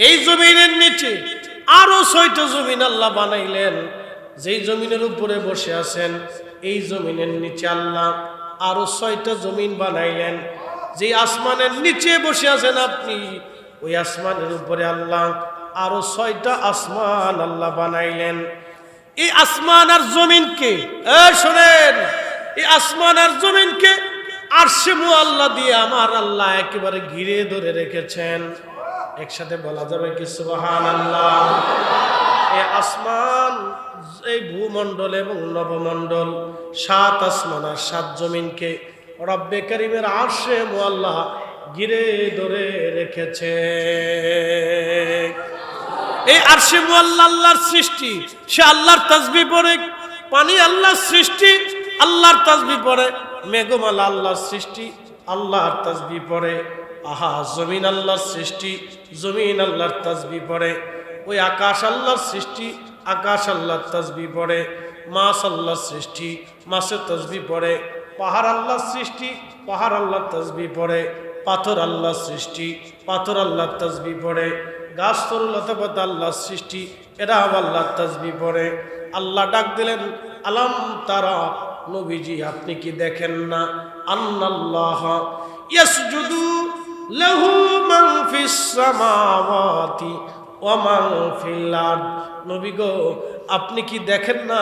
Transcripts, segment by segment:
এই জমিনের নিচে আরো 6টা জমিন আল্লাহ বানাইলেন। যেই জমিনের উপরে বসে আছেন এই জমিনের নিচে আল্লাহ আরো 6টা জমিন বানাইলেন। যে আসমানের নিচে বসে আছেন আপনি, ওই আসমানের উপরে আল্লাহ আরো 6টা আসমান আল্লাহ বানাইলেন। এই আসমান আর জমিনকে শোনেন, এই আসমান আর জমিনকে আরশে মুআল্লা দিয়ে আমার আল্লাহ একেবারে ঘিরে ধরে রেখেছেন। একসাথে বলা যাবে কি সুবহানাল্লাহ। এই আসমান, এই ভূমণ্ডল এবং নবমণ্ডল, 7 আসমান আর 7 জমিনকে রব্বে কারীমের আরশে মুআল্লা ঘিরে ধরে রেখেছে। এই আরশে মুআল্লা আল্লাহর সৃষ্টি, সে আল্লাহর তাসবিহ পড়ে। পানি আল্লাহর সৃষ্টি, আল্লাহর তাসবিহ পড়ে। মেঘমালা আল্লাহর সৃষ্টি, আল্লাহর তাসবিহ পড়ে। আহা, জমিন আল্লাহর সৃষ্টি, জমিন আল্লাহর তাসবিহ পড়ে। ওই আকাশ আল্লাহর সৃষ্টি, আকাশ আল্লাহর তাসবিহ পড়ে। মাছ আল্লাহর সৃষ্টি, মাছের তাসবিহ পড়ে। পাহাড় আল্লাহর সৃষ্টি, পাহাড় আল্লাহর তাসবিহ পড়ে। পাথর আল্লাহর সৃষ্টি, পাথর আল্লাহর তাসবিহ পড়ে। গাছ তরুলতা পাতা আল্লাহর সৃষ্টি, এরা আল্লাহর তাসবিহ পড়ে। আল্লাহ ডাক দিলেন, আলাম তারা, নবীজি আপনি কি দেখেন না, আন্নাল্লাহ ইয়াসজুদু লাহু মান ফিস সামাওয়াতি ওয়া মান ফিল আরদ। নবী গো, আপনি কি দেখেন না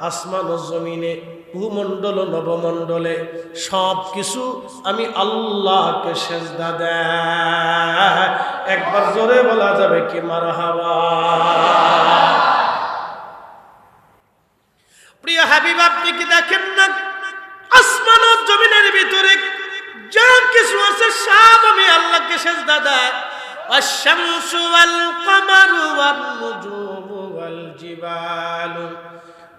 আসমান ও জমিনে, ভূমণ্ডল ও নবমণ্ডলে সব কিছু আমি আল্লাহকে সেজদা দেয়। একবার জোরে বলা যাবে কি মারহাবা। প্রিয় হাবিব, আপনি কি দেখেন না আসমান ও জমিনের ভিতরে যা কিছু আছে সব আমি আল্লাহকে সেজদা দেয়। আশ-শামসু ওয়াল কমারু ওয়ান নুজুমু ওয়াল জিবালু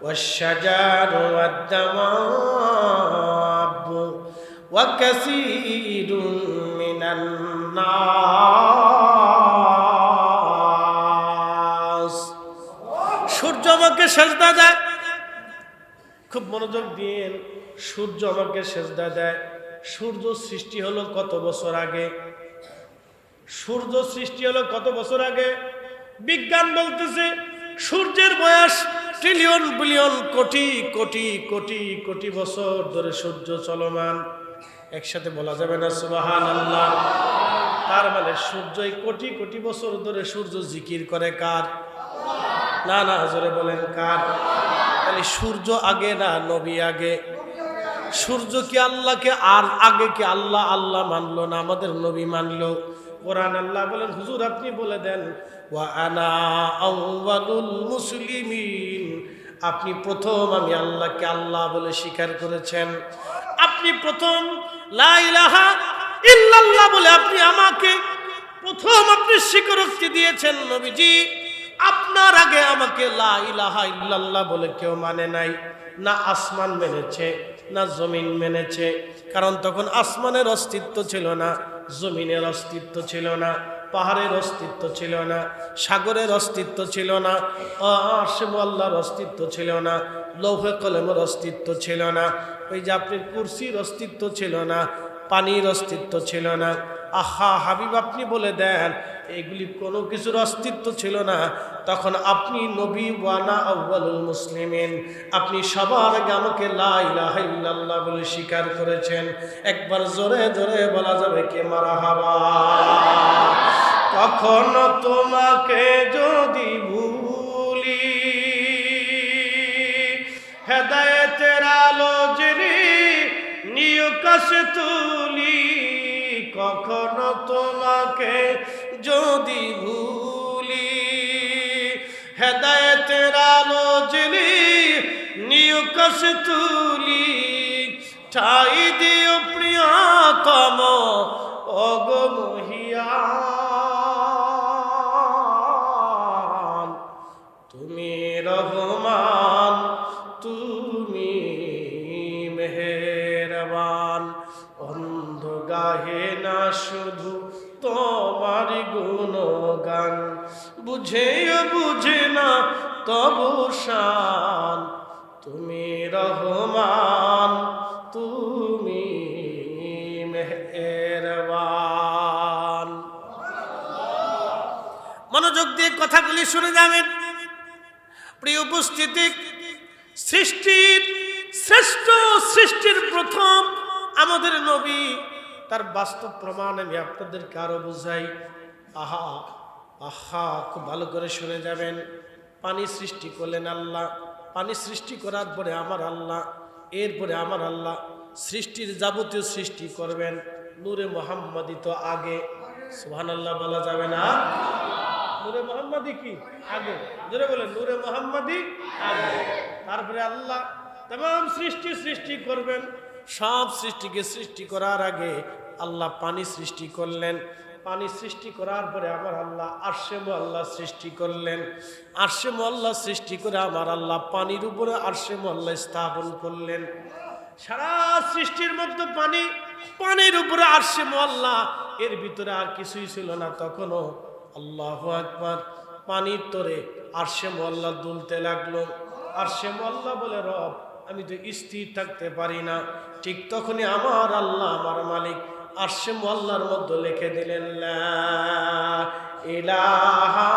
ওয়াশ-শাজারু ওয়াদ-দাওয়াবু ওয়া কাসীরুম মিনান নাস। সূর্য আমাকে সেজদা দেয়। খুব মনোযোগ দিন, সূর্য আমাকে সেজদা দেয়। সূর্য সৃষ্টি হলো কত বছর আগে? সূর্য সৃষ্টি হলো কত বছর আগে? বিজ্ঞান বলতেছে সূর্যের বয়স ট্রিলিয়ন বিলিয়ন কোটি কোটি কোটি কোটি বছর ধরে সূর্য চলমান। একসাথে বলা যাবে না সুবহানাল্লাহ। তার মানে সূর্য এই কোটি কোটি বছর ধরে সূর্য জিকির করে কার? না না, জোরে বলেন কার? তাহলে সূর্য আগে না নবী আগে? সূর্য কি আল্লাহকে আর আগে কি আল্লাহ আল্লাহ মানলো না আমাদের নবী মানলো? কোরআন আল্লাহ বলেন, হুজুর আপনি বলে দেন, ওয়া আনা আউয়ালুল মুসলিমিন। আপনি প্রথম আমি আল্লাহকে আল্লাহ বলে স্বীকার করেছেন। আপনি প্রথম লা ইলাহা ইল্লাল্লাহ বলে আপনি আমাকে প্রথম আপনি স্বীকারোক্তি দিয়েছেন। নবীজি, আপনার আগে আমাকে লা ইলাহা ইল্লাল্লাহ বলে কেউ মানে নাই। না আসমান মেনেছে, না জমিন মেনেছে। কারণ তখন আসমানের অস্তিত্ব ছিল না, জমিনের অস্তিত্ব ছিল না, পাহাড়ের অস্তিত্ব ছিল না, সাগরের অস্তিত্ব ছিল না, আরশে মুআল্লার অস্তিত্ব ছিল না, লৌহে কলমের অস্তিত্ব ছিল না, ওই যে আপনি কুরসির অস্তিত্ব ছিল না, পানির অস্তিত্ব ছিল না। আহা হাবিব, আপনি বলে দেন এগুলি কোনো কিছুর অস্তিত্ব ছিল না। তখন আপনি নবী ওয়ানা আউয়ালুল মুসলিমিন, আপনি সবার আগে আমাকে লা ইলাহা ইল্লাল্লাহ বলে স্বীকার করেছেন। একবার জোরে জোরে বলা যাবে কি মারহাবা। কখনো তোমাকে যদি ভুলি, হেদায়েতের আলো জেনে নিয় কাছে তুলি। কখনো তোমাকে যদি ভুলি, হেদায়েতের আলো জেনে নিয় কাছে তুলি। ঠাই দিও প্রিয়তম ওগো মহিয়ান, তুমি রহমান, তুমি মেহেরবান। অন্ধ গাহে না শুধু তোমার গুণগান, বুঝেও বুঝে না তবু শান। তুমি রহমান, তুমি মেহেরবান। মনোযোগ দিয়ে কথাগুলি শুনে যাবেন। প্রিয় উপস্থিতি, সৃষ্টির শ্রেষ্ঠ, সৃষ্টির প্রথম আমাদের নবী, তার বাস্তব প্রমাণ আমি আপনাদেরকে আরো বুঝাই। আহা আহা, খুব ভালো করে শুনে যাবেন। পানি সৃষ্টি করলেন আল্লাহ, পানি সৃষ্টি করার পরে আমার আল্লাহ, এরপরে আমার আল্লাহ সৃষ্টির যাবতীয় সৃষ্টি করবেন। নূরে মুহাম্মাদি তো আগে, সুবহানাল্লাহ বলা যাবে না? নূরে মুহাম্মাদি কি আগে? জোরে বলেন, নূরে মুহাম্মাদি আগে। তারপরে আল্লাহ तमाम সৃষ্টি করবেন। সব সৃষ্টিকে সৃষ্টি করার আগে আল্লাহ পানি সৃষ্টি করলেন। পানি সৃষ্টি করার পরে আমার আল্লাহ আরশে মুআল্লা সৃষ্টি করলেন। আরশে মুআল্লা সৃষ্টি করে আমার আল্লাহ পানির উপরে আরশে মুআল্লা স্থাপন করলেন। সারা সৃষ্টির মধ্যে পানি, পানির উপরে আরশে মুআল্লা, এর ভিতরে আর কিছুই ছিল না তখনও। আল্লাহু আকবার। পানির তরে আরশে মুআল্লা দুলতে লাগলো। আরশে মুআল্লা বলে, রব আমি তো স্থির থাকতে পারি না। ঠিক তখনই আমার আল্লাহ, আমার মালিক আরশে মুআল্লার মধ্যে লিখে দিলেন, লা ইলাহা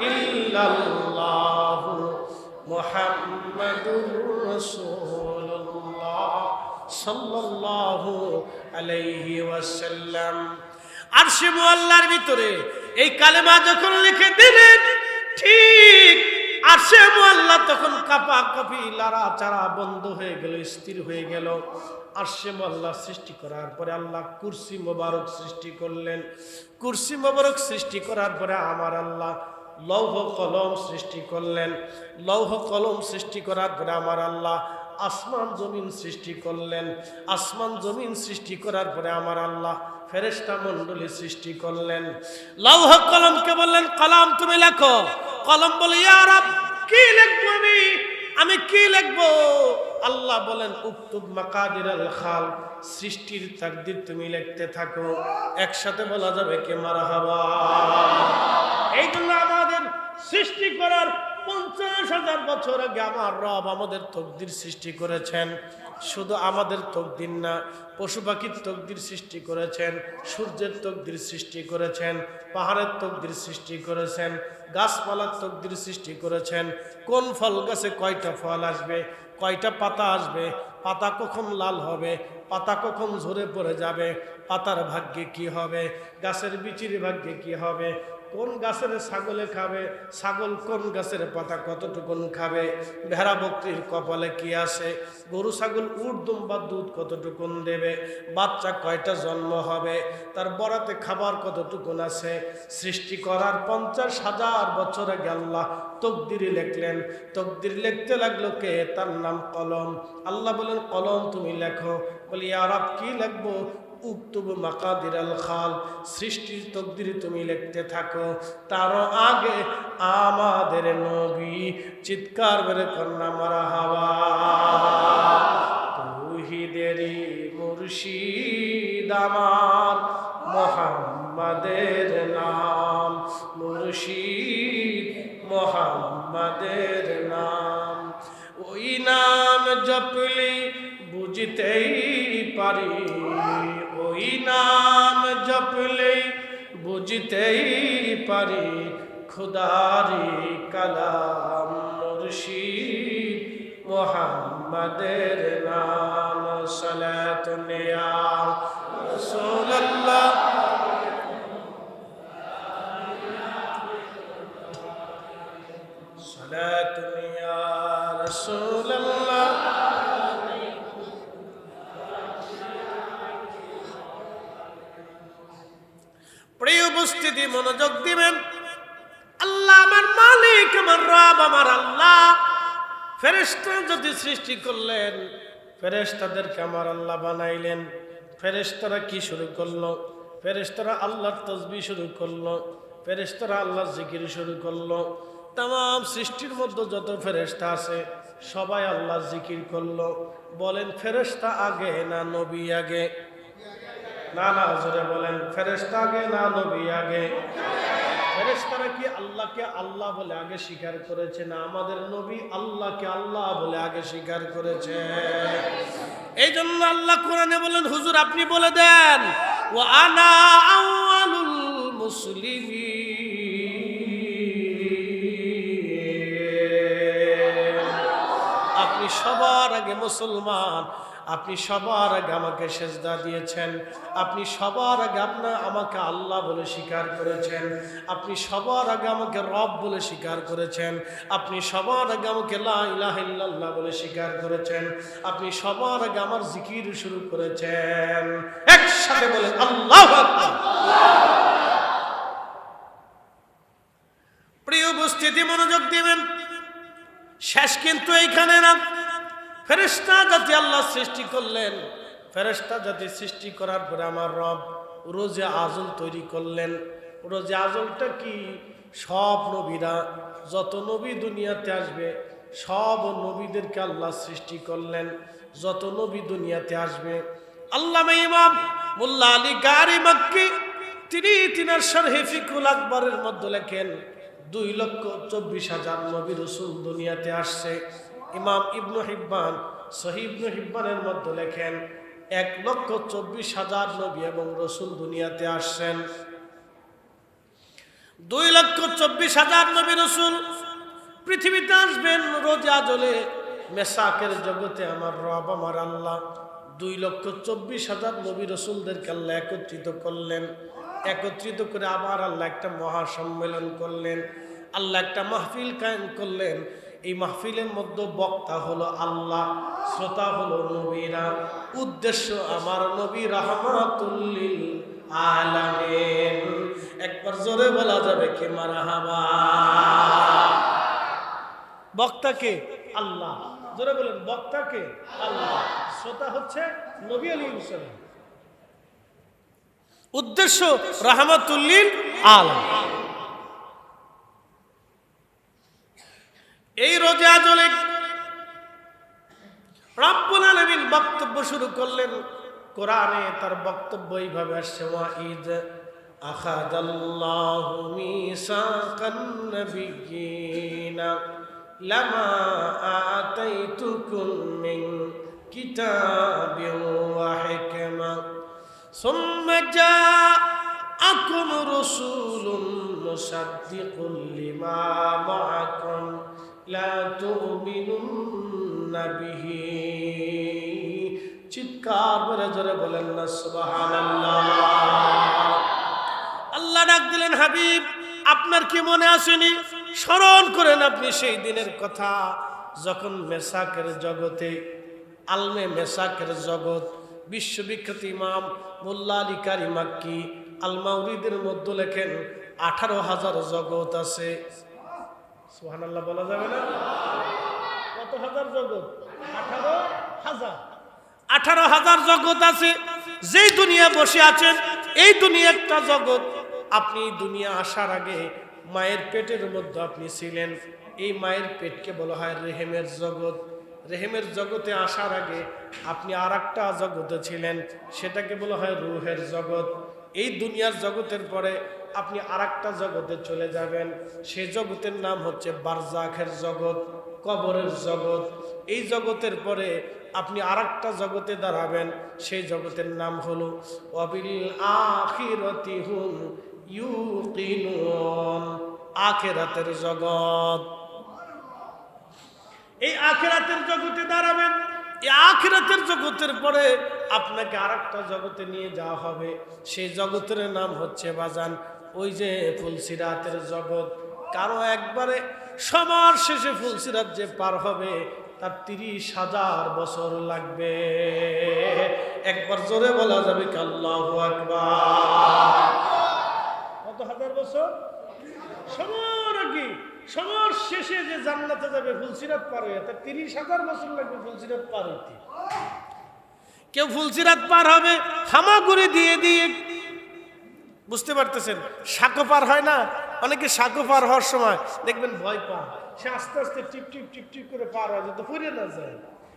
ইল্লাল্লাহু মুহাম্মাদুর রাসূলুল্লাহ সাল্লাল্লাহু আলাইহি ওয়াসাল্লাম। আরশে মুআল্লার ভিতরে এই কালেমা যখন লিখে দিলেন, ঠিক আরশে মুআল্লা তখন কাঁপাকাঁপি, লড়াচড়া বন্ধ হয়ে গেল, স্থির হয়ে গেল। আরশে মুআল্লা সৃষ্টি করার পরে আল্লাহ কুরসি মোবারক সৃষ্টি করলেন। কুরসি মোবারক সৃষ্টি করার পরে আমার আল্লাহ লৌহ কলম সৃষ্টি করলেন। লৌহ কলম সৃষ্টি করার পরে আমার আল্লাহ আসমান জমিন সৃষ্টি করলেন। আসমান জমিন সৃষ্টি করার পরে আমার আল্লাহ ফেরেশতা মণ্ডলী সৃষ্টি করলেন। লৌহ কলমকে বললেন, কলম তুমি লেখো। কলম বলে, ইয়া রব কি লিখবো আমি কি লিখবো? আল্লাহ বলেন, উকতুব মাকাদিরাল খালক, সৃষ্টির তাকদীর তুমি লিখতে থাকো। একসাথে বলা যাবে কি মারহাবা? এই জন্য আমাদের সৃষ্টি করার 50,000 বছর আগে আমার রব আমাদের তকদির সৃষ্টি করেছেন। শুধু আমাদের তকদির না, পশু পাখির তকদির সৃষ্টি করেছেন, সূর্যের তকদির সৃষ্টি করেছেন, পাহাড়ের তকদির সৃষ্টি করেছেন, গাছপালার তকদির সৃষ্টি করেছেন। কোন ফল গাছে কয়টা ফল আসবে, কয়টা পাতা আসবে, পাতা কখন লাল হবে, পাতা কখন ঝরে পড়ে যাবে, পাতার ভাগ্যে কি হবে, গাছের বিচির ভাগ্যে কি হবে, কোন গাছের ছাগলে খাবে, ছাগল কোন গাছের পাতা কতটুকুন খাবে, ভেড়া বকরির কপালে কি আছে, গরু ছাগল উট দুম্বা দুধ কতটুকুন দেবে, বাচ্চা কয়টা জন্ম হবে, তার বরাতে খাবার কতটুকুন আছে। সৃষ্টি করার 50,000 বছর আগে আল্লাহ তকদির লিখলেন। তকদির লিখতে লাগলো কে? তার নাম কলম। আল্লাহ বলেন, কলম তুমি লেখো। বলি, ইয়া রব কি লিখবো? উকতুব মাকাদিরাল খালক, সৃষ্টির তকদির তুমি লিখতে থাকো। তারও আগে আমাদের নবী, চিৎকার করে কন্যা মারহাবা। তৌহিদেরই মুর্শিদ আমার মুহাম্মাদের নাম, মুর্শিদ মুহাম্মাদের নাম। ওই নাম জপলি বুঝতেই পারি, ওই নাম জপলে বুঝতেই পারি, খুদারি কালাম মুর্শিদ মুহাম্মাদের নাম। সালাতুন ইয়া রাসূলুল্লাহ, সালাতুন ইয়া রাসূলুল্লাহ। প্রিয় উপস্থিতি, মনোযোগ দিবেন। আল্লাহ আমার মালিক, আমার রব, আমার আল্লাহ ফেরেশতা যদি সৃষ্টি করলেন, ফেরেশতাদেরকে আমার আল্লাহ বানাইলেন। ফেরেশতারা কি শুরু করলো? ফেরেশতারা আল্লাহর তাসবিহ শুরু করলো, ফেরেশতারা আল্লাহর জিকির শুরু করলো। তাম সৃষ্টির মধ্যে যত ফেরেশতা আছে সবাই আল্লাহর জিকির করলো। বলেন, ফেরেশতা আগে না নবী আগে? না না, জোরে বলেন, ফেরেশতা আগে না নবী আগে? ফেরেশতারা কি আল্লাহকে আল্লাহ বলে আগে স্বীকার করেছে, না আমাদের নবী আল্লাহকে আল্লাহ বলে আগে স্বীকার করেছে? এই জন্য আল্লাহ কোরআনে বলেন, হুজুর আপনি বলে দেন, ওয়া আনা আউয়ালুল মুসলিমিন, সবার আগে মুসলমান, আপনি সবার আগে আমাকে সেজদা দিয়েছেন, আপনি সবার আগে আমাকে আল্লাহ বলে স্বীকার করেছেন, আপনি সবার আগে আমাকে রব বলে স্বীকার করেছেন, আপনি সবার আগে আমাকে লা ইলাহা ইল্লাল্লাহ বলে স্বীকার করেছেন, আপনি সবার আগে আমার জিকির শুরু করেছেন। একসাথে বলেন আল্লাহু আকবার। প্রিয় উপস্থিতি, মনোযোগ দিবেন। শেষ কিন্তু এইখানে না। ফেরেশতা জাতি আল্লাহ সৃষ্টি করলেন, ফেরেশতা জাতি সৃষ্টি করার পরে আমার রব রোজে আজল তৈরি করলেন। রোজে আজলটা কি? সব নবীরা, যত নবী দুনিয়াতে আসবে সব নবীদেরকে আল্লাহ সৃষ্টি করলেন। যত নবী দুনিয়াতে আসবে, আল্লামা ইমাম মোল্লা আলী গারি মাক্কি তিনি তিনার শরহে ফিকুল আকবরের মধ্যে লেখেন 2,24,000 নবী রাসূল দুনিয়াতে আসছে। ইমাম ইবনু হিব্বান সহিহ ইবনু হিব্বানের মধ্যে লেখেন 1,24,000 নবী এবং রাসূল দুনিয়াতে আসছেন। 2,24,000 নবী রাসূল পৃথিবীতে আসবেন রোজে আজলে মেসাকের জগতে। আমার রব আমার আল্লাহ 2,24,000 নবী রাসূলদেরকে আল্লাহ একত্রিত করলেন। একত্রিত করে আবার আল্লাহ একটা মহাসম্মেলন করলেন, আল্লাহ একটা মাহফিল কায়েম করলেন। এই মাহফিলের মধ্যে বক্তা হলো আল্লাহ, শ্রোতা হলো নবীরা, উদ্দেশ্য আমার নবী রাহমাতুল লিল আলামিন। একবার জোরে বলা যাবে কি মারহাবা। বক্তাকে আল্লাহ, জোরে বলেন বক্তাকে আল্লাহ, শ্রোতা হচ্ছে নবী আলাইহিস সালাম, উদ্দেশ্য রাহমাতুল লিল আলামিন। এই রোজে আজলে রব্বুল আলামিন বক্তব্য শুরু করলেন। কোরআনে তার বক্তব্য এইভাবে আসছে, ওয়াইদ আখাযাল্লাহু মিসাকান নাবিয়্যিনা লামা আতাইতুকুম মিন কিতাবিন ওয়া হিকমা সুম্মা জাআকুম রাসূলুম মুসাদ্দিকুল লিমা মাআকুম লা তুমিনুন্না বিহি। চিৎকার করে জোরে বলেন না সুবহানাল্লাহ। আল্লাহ ডাক দিলেন, হাবিব আপনার কি মনে আসেনি? স্মরণ করেন আপনি সেই দিনের কথা যখন মেসাকের জগতে, আলমে মেসাকের জগৎ, বিশ্ববিখ্যাত ইমাম মোল্লা আলী কারি মাক্কি আল মাউরিদের মধ্যে লেখেন 18,000 জগৎ আছে। সুবহানাল্লাহ বলা যাবে না? কত হাজার জগৎ? 18,000। 18,000 জগৎ আছে। যেই দুনিয়া বসে আছেন এই দুনিয়া একটা জগৎ। আপনি দুনিয়া আসার আগে মায়ের পেটের মধ্যে আপনি ছিলেন, এই মায়ের পেটকে বলা হয় রেহেমের জগৎ। রেহেমের জগতে আসার আগে আপনি আর একটা জগতে ছিলেন, সেটাকে বলা হয় রূহের জগৎ। এই দুনিয়ার জগতের পরে আপনি আর একটা জগতে চলে যাবেন, সেই জগতের নাম হচ্ছে বারজাখের জগৎ, কবরের জগৎ। এই জগতের পরে আপনি আর একটা জগতে দাঁড়াবেন, সেই জগতের নাম হলো ওয়াবিল আখিরাতি হুম ইউকিনুন, আখিরাতের জগৎ। এই আখিরাতের জগতে দাঁড়াবেন। এই আখিরাতের জগতের পরে আপনাকে আরেকটা জগতে নিয়ে যাওয়া হবে, সেই জগতের নাম হচ্ছে বাজান ওই যে ফুলসিরাতের জগৎ। কারো একবারে সবার শেষে ফুলসিরাত যে পার হবে তার 30,000 বছর লাগবে। একবার জোরে বলা যাবে কি আল্লাহু আকবার। কত হাজার বছর? সবার আগে সবার শেষে যে জান্নাতে যাবে ফুলসিরাত পার হয়ে তার 30,000 বছর লাগবে ফুলসিরাত পার হইতে। কেউ ফুলসিরাত পার হবে হামাগুড়ি দিয়ে দিয়ে, বুঝতে পারতেছেন? সাঁকো পার হয় না, অনেকে সাঁকো পার হওয়ার সময় দেখবেন ভয় পায়, সে আস্তে আস্তে টিপ টিপ টিপ টিপ করে পার হয় যাতে ফুরে না যায়।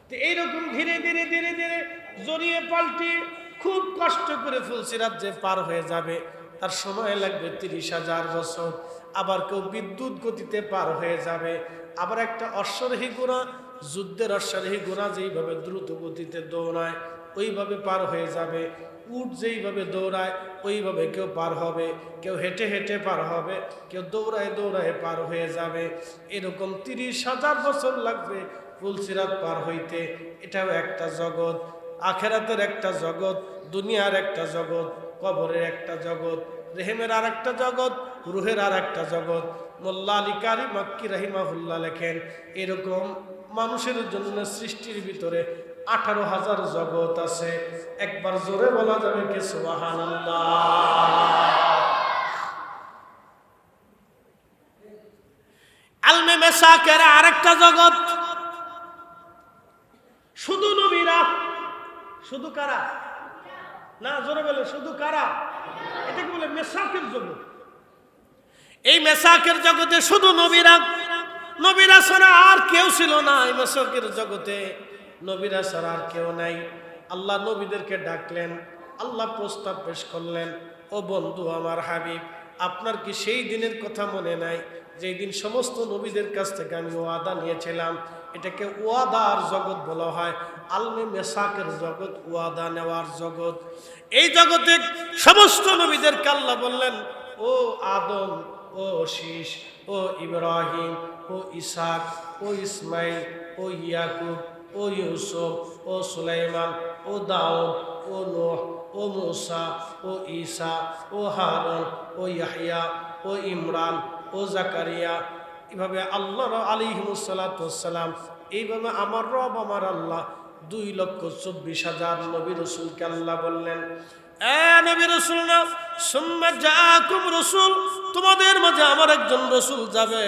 তো এইরকম ধীরে ধীরে ধীরে ধীরে জড়িয়ে পাল্টিয়ে খুব কষ্ট করে ফুলসিরাত যে পার হয়ে যাবে তার সময় লাগবে 30,000 বছর। আবার কেউ বিদ্যুৎ গতিতে পার হয়ে যাবে, আবার একটা অশ্বারোহী ঘোড়া, যুদ্ধের অশ্বারোহী ঘোড়া যেইভাবে দ্রুত গতিতে দৌড়ায় ওইভাবে পার হয়ে যাবে। উট যেইভাবে দৌড়ায় ওইভাবে কেউ পার হবে, কেউ হেঁটে হেঁটে পার হবে, কেউ দৌড়ায় দৌড়ায় পার হয়ে যাবে। এরকম 30,000 বছর লাগবে পুলসিরাত পার হইতে, এটাও একটা জগৎ। আখেরাতের একটা জগৎ, দুনিয়ার একটা জগৎ, কবরের একটা জগৎ, রেহেমের আর একটা জগৎ, রুহের আর একটা জগৎ। মোল্লা আলী কারি মক্কি রাহিমাহুল্লাহ লেখেন, এরকম মানুষের জন্য সৃষ্টির ভিতরে 18,000 জগৎ আছে। একবার জোরে বলা যাবে কি সুবহানাল্লাহ। আলমে মেসাকের আরেকটা জগৎ, শুধু নবীরা। শুধু কারা? না, জোরে বলে শুধু কারা? এটাকে বলে মেসাকের জগৎ। এই মেসাকের জগতে শুধু নবীরা, নবীরা ছাড়া আর কেউ ছিল না। এই মেসাকের জগতে নবীরা ছাড়া আর কেউ নাই। আল্লাহ নবীদেরকে ডাকলেন, আল্লাহ প্রস্তাব পেশ করলেন, ও বন্ধু আমার হাবিব, আপনার কি সেই দিনের কথা মনে নাই যেই দিন সমস্ত নবীদের কাছ থেকে আমি ওয়াদা নিয়েছিলাম? এটাকে ওয়াদার জগৎ বলা হয়। আলমে মেসাকের জগৎ, ওয়াদা নেওয়ার জগৎ। এই জগতে সমস্ত নবীদেরকে আল্লাহ বললেন, ও আদম, ও শীষ, ও ইব্রাহিম, ও ইসাক, ও ইসমাইল, ও ইয়াকুব, ও ইউসুফ, ও সুলাইমান, ও দাউদ, ও নূহ, ও মুসা, ও ঈসা, ও হারুন, ও ইয়াহইয়া, ও ইমরান, ও জাকারিয়া। এভাবে আল্লাহ আলাইহিস সালাতু ওয়াস সালাম, এইভাবে আমার রব আমার আল্লাহ 2,24,000 নবী রাসূলকে আল্লাহ বললেন, এ নবী রাসূল না, সুম্মা জাআকুম রাসূল, তোমাদের মাঝে আমার একজন রাসূল যাবে,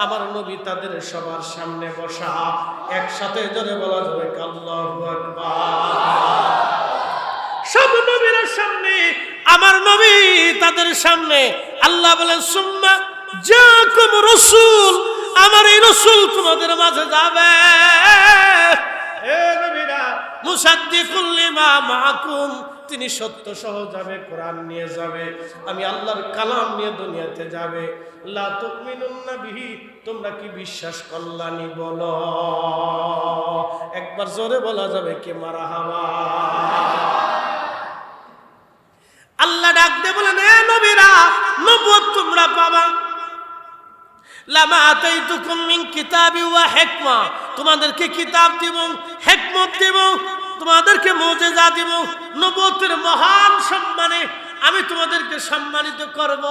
আমার নবী তাদের সবার সামনে বসা। একসাথে জোরে বলা যাবে আল্লাহু আকবার। সব নবীর সামনে আমার নবী তাদের সামনে। আল্লাহ বলেন, সুম্মা জাআকুম রাসূল, আমার এই রাসূল তোমাদের মাঝে যাবে। হে নবীরা, মুসাদ্দিকুল লিমা মাআকুম, তিনি সত্য সহ যাবে, কোরআন নিয়ে যাবে, আমি আল্লাহর কালাম নিয়ে দুনিয়াতে যাবে। লা তুমিনুন্না বিহি, তোমরা কি বিশ্বাস করলানি বলো? একবার জোরে বলা যাবে কি মারহাবা। আল্লাহ ডাক দিয়ে বলেন, এ নবীরা, নবুয়ত তোমরা পাবা। লামা আতাইতুকুম মিন কিতাবি ওয়া হিকমা, তোমাদেরকে কিতাব দিব, হিকমত দিব, তোমাদেরকে মুজিজা দিব। নবুয়তের মহান সম্মানে আমি তোমাদেরকে সম্মানিত করব,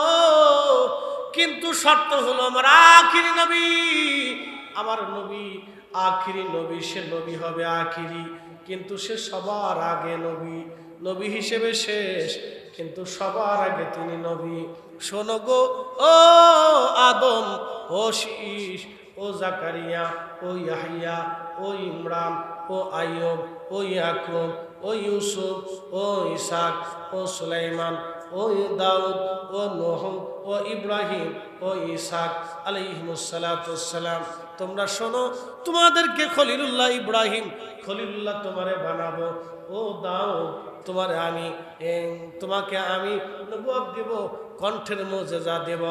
কিন্তু শর্ত হলো আমার আখিরি নবী, আমার নবী আখিরি নবী। সে নবী হবে আখিরি, কিন্তু সে সবার আগে নবী। নবী হিসেবে শেষ, কিন্তু সবার আগে তিনি নবী। শোনো গো ও আদম, ও শীষ, ও জাকারিয়া, ও ইয়াহইয়া, ও ইমরান, ও আইয়ুব, ও ইয়াকুব, ও ইউসুফ, ও ইসাক, ও সুলাইমান, ও দাউদ, ও নূহ, ও ইব্রাহিম, ও ইসাক আলাইহিমুস সালাতু ওয়াস সালাম, তোমরা শোনো, তোমাদেরকে খলিলুল্লাহ ইব্রাহিম, খলিলুল্লাহ তোমারে বানাবো। ও দাউদ, তোমাকে আমি নবুয়ত দেব, কণ্ঠের মুজিজা দেব।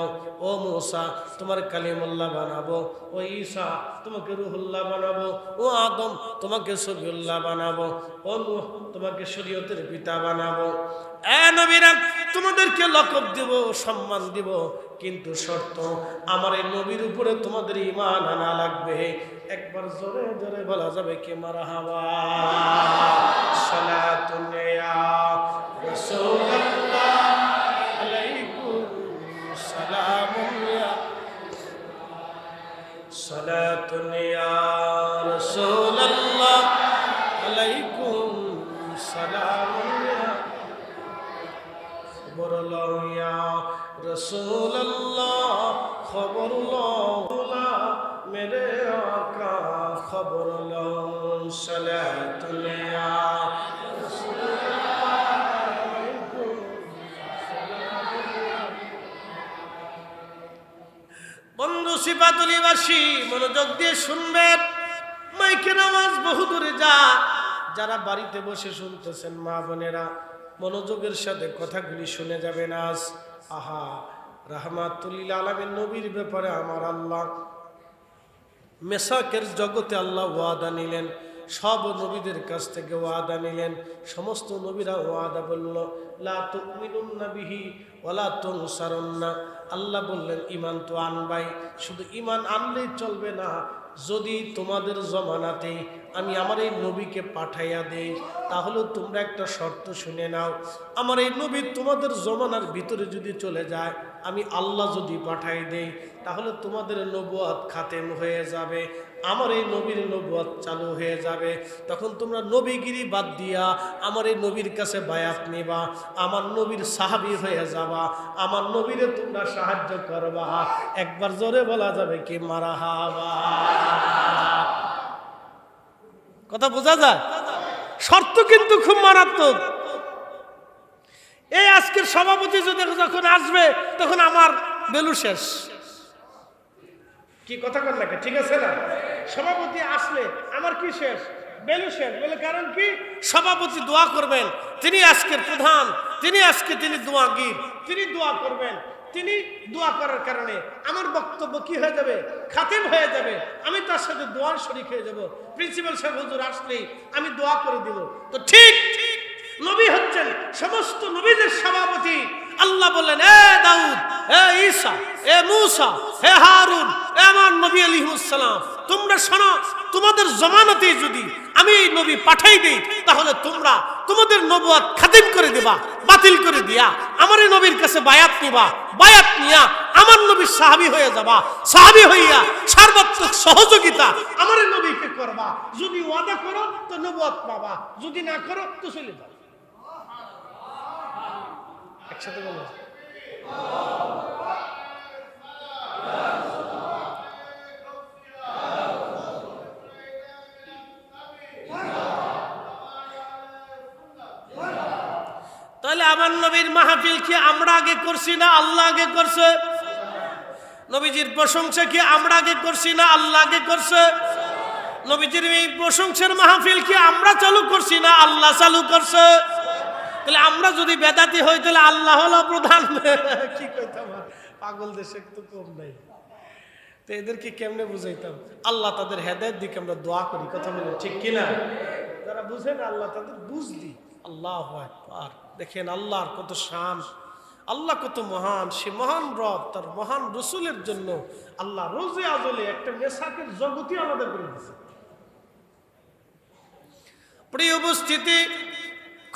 ও মুসা, তোমার কালিমুল্লাহ বানাবো। ও ঈসা, তোমাকে রুহুল্লাহ বানাবো। ও আদম, তোমাকে শফিউল্লাহ বানাবো। ও নূহ, তোমাকে শরীয়তের পিতা বানাবো। এ নবীরা, তোমাদেরকে লকব দিব, সম্মান দিব, কিন্তু শর্ত আমার এই নবীর উপরে তোমাদের ঈমান আনা লাগবে। একবার জোরে জোরে বলা যাবে কি মারহাবা। সালাতুন ইয়া রাসূলুল্লাহ আলাইকুম সালামুন ইয়া, সালাতুন ইয়া রাসূলুল্লাহ আলাইকুম সালামুন ইয়া, খবর লও ইয়া রাসূলুল্লাহ, খবর লও মেরে আকা, খবর লও। সালাতুল ইয়া রাসূলুল্লাহ আলাইকুম সালামুন ইয়া। বন্ধু সিফাতুলিবাসী, মনোযোগ দিয়ে শুনবেন, মাইকের আওয়াজ বহু দূরে যা। যারা বাড়িতে বসে শুনতেছেন মা বোনেরা, মনোযোগের সাথে কথাগুলি শুনে যাবেন। আজ আহা, রাহমাতুল লিল আলামিন নবীর ব্যাপারে আমার আল্লাহ মেসাকের জগতে আল্লাহ ওয়াদা নিলেন, সব নবীদের কাছ থেকে ওয়াদা নিলেন। সমস্ত নবীরা ওয়াদা বলল, লা তুমিনুন্না বিহি ওয়ালা তুনসারুন্না। আল্লাহ বললেন, ঈমান তো আনবাই, শুধু ঈমান আনলেই চলবে না, যদি তোমাদের জমানাতে আমি আমার এই নবীকে পাঠাইয়া দেই, তাহলে তোমরা একটা শর্ত শুনে নাও। আমার এই নবী তোমাদের জমানার ভিতরে যদি চলে যায়, আমি আল্লাহ যদি পাঠাই দেই, তাহলে তোমাদের নবুয়ত খাতেম হয়ে যাবে, আমার এই নবীর নবুয়ত চালু হয়ে যাবে। তখন তোমরা নবীগিরি বাদ দিয়া আমার এই নবীর কাছে বায়াত নিবা, আমার নবীর সাহাবী হয়ে যাবা, আমার নবীরে তোমরা সাহায্য করবা। একবার জোরে বলা যাবে কি মারহাবা? কথা বোঝা যায়? শর্ত কিন্তু খুব মারাত্মক। এই আজকের সভাপতি যদি যখন আসবে, তখন আমার বেলু শেষ। কি কথা কর নাকি? ঠিক আছে না? সভাপতি আসলে আমার কি শেষ? বেলু শেষ। বলে কারণ কি? সভাপতি দোয়া করবেন, তিনি আজকের প্রধান, তিনি দোয়াগীর, তিনি দোয়া করবেন। তিনি দোয়া করার কারণে আমার বক্তব্য কি হয়ে যাবে? খাতেম হয়ে যাবে। আমি তার সাথে দোয়ার শরীক হয়ে যাব। প্রিন্সিপাল সাহেব হুজুর আসলেই আমি দোয়া করে দিব। তো ঠিক নবী হচ্ছেন সমস্ত নবীদের সভাপতি। আল্লাহ বললেন, এ দাউদ, এ ঈসা, এ মূসা, হে হারুন, এ আমার নবী আলাইহিস সালাম, তোমরা শোনো, তোমাদের জমানাতে যদি আমি এই নবী পাঠাই দেই, তাহলে তোমরা তোমাদের নবুয়ত খাতিম করে দিবা, বাতিল করে দিয়া আমার এই নবীর কাছে বায়াত নিবা, বায়াত নিয়া আমার নবীর সাহাবী হয়ে যাবা, সাহাবী হইয়া সর্বাত্মক সহযোগিতা আমার এই নবীকে করবা। যদি ওয়াদা করো তো নবুয়ত পাবা, যদি না করো তো চলে যাও। একসাথে বলো। তাহলে আমার নবীর মাহফিল কি আমরা আগে করছি না আল্লাহ আগে করছে? নবীজির প্রশংসা কি আমরা আগে করছি না আল্লাহ আগে করছে? নবীজির এই প্রশংসার মাহফিল কি আমরা চালু করছি না আল্লাহ চালু করছে? তাহলে আমরা যদি বেদাতি হই, তাহলে আল্লাহ হলো প্রধান। কি কইতাম, পাগল দেশে তো কম নাই। তো এদেরকে কেমনে বুঝাইতাম? আল্লাহ তাদের হেদায়েত দিকে আমরা দোয়া করি। কথা বলে ঠিক কিনা? যারা বুঝে না আল্লাহ তাদের বুঝ দি। আল্লাহু আকবার। দেখেন আল্লাহর কত শান, আল্লাহ কত মহান। সে মহান রব, তার মহান রসুলের জন্য আল্লাহ রোজে আজলে একটা মেসাকের জগতই আলাদা করে দিয়েছে। প্রিয় উপস্থিতি,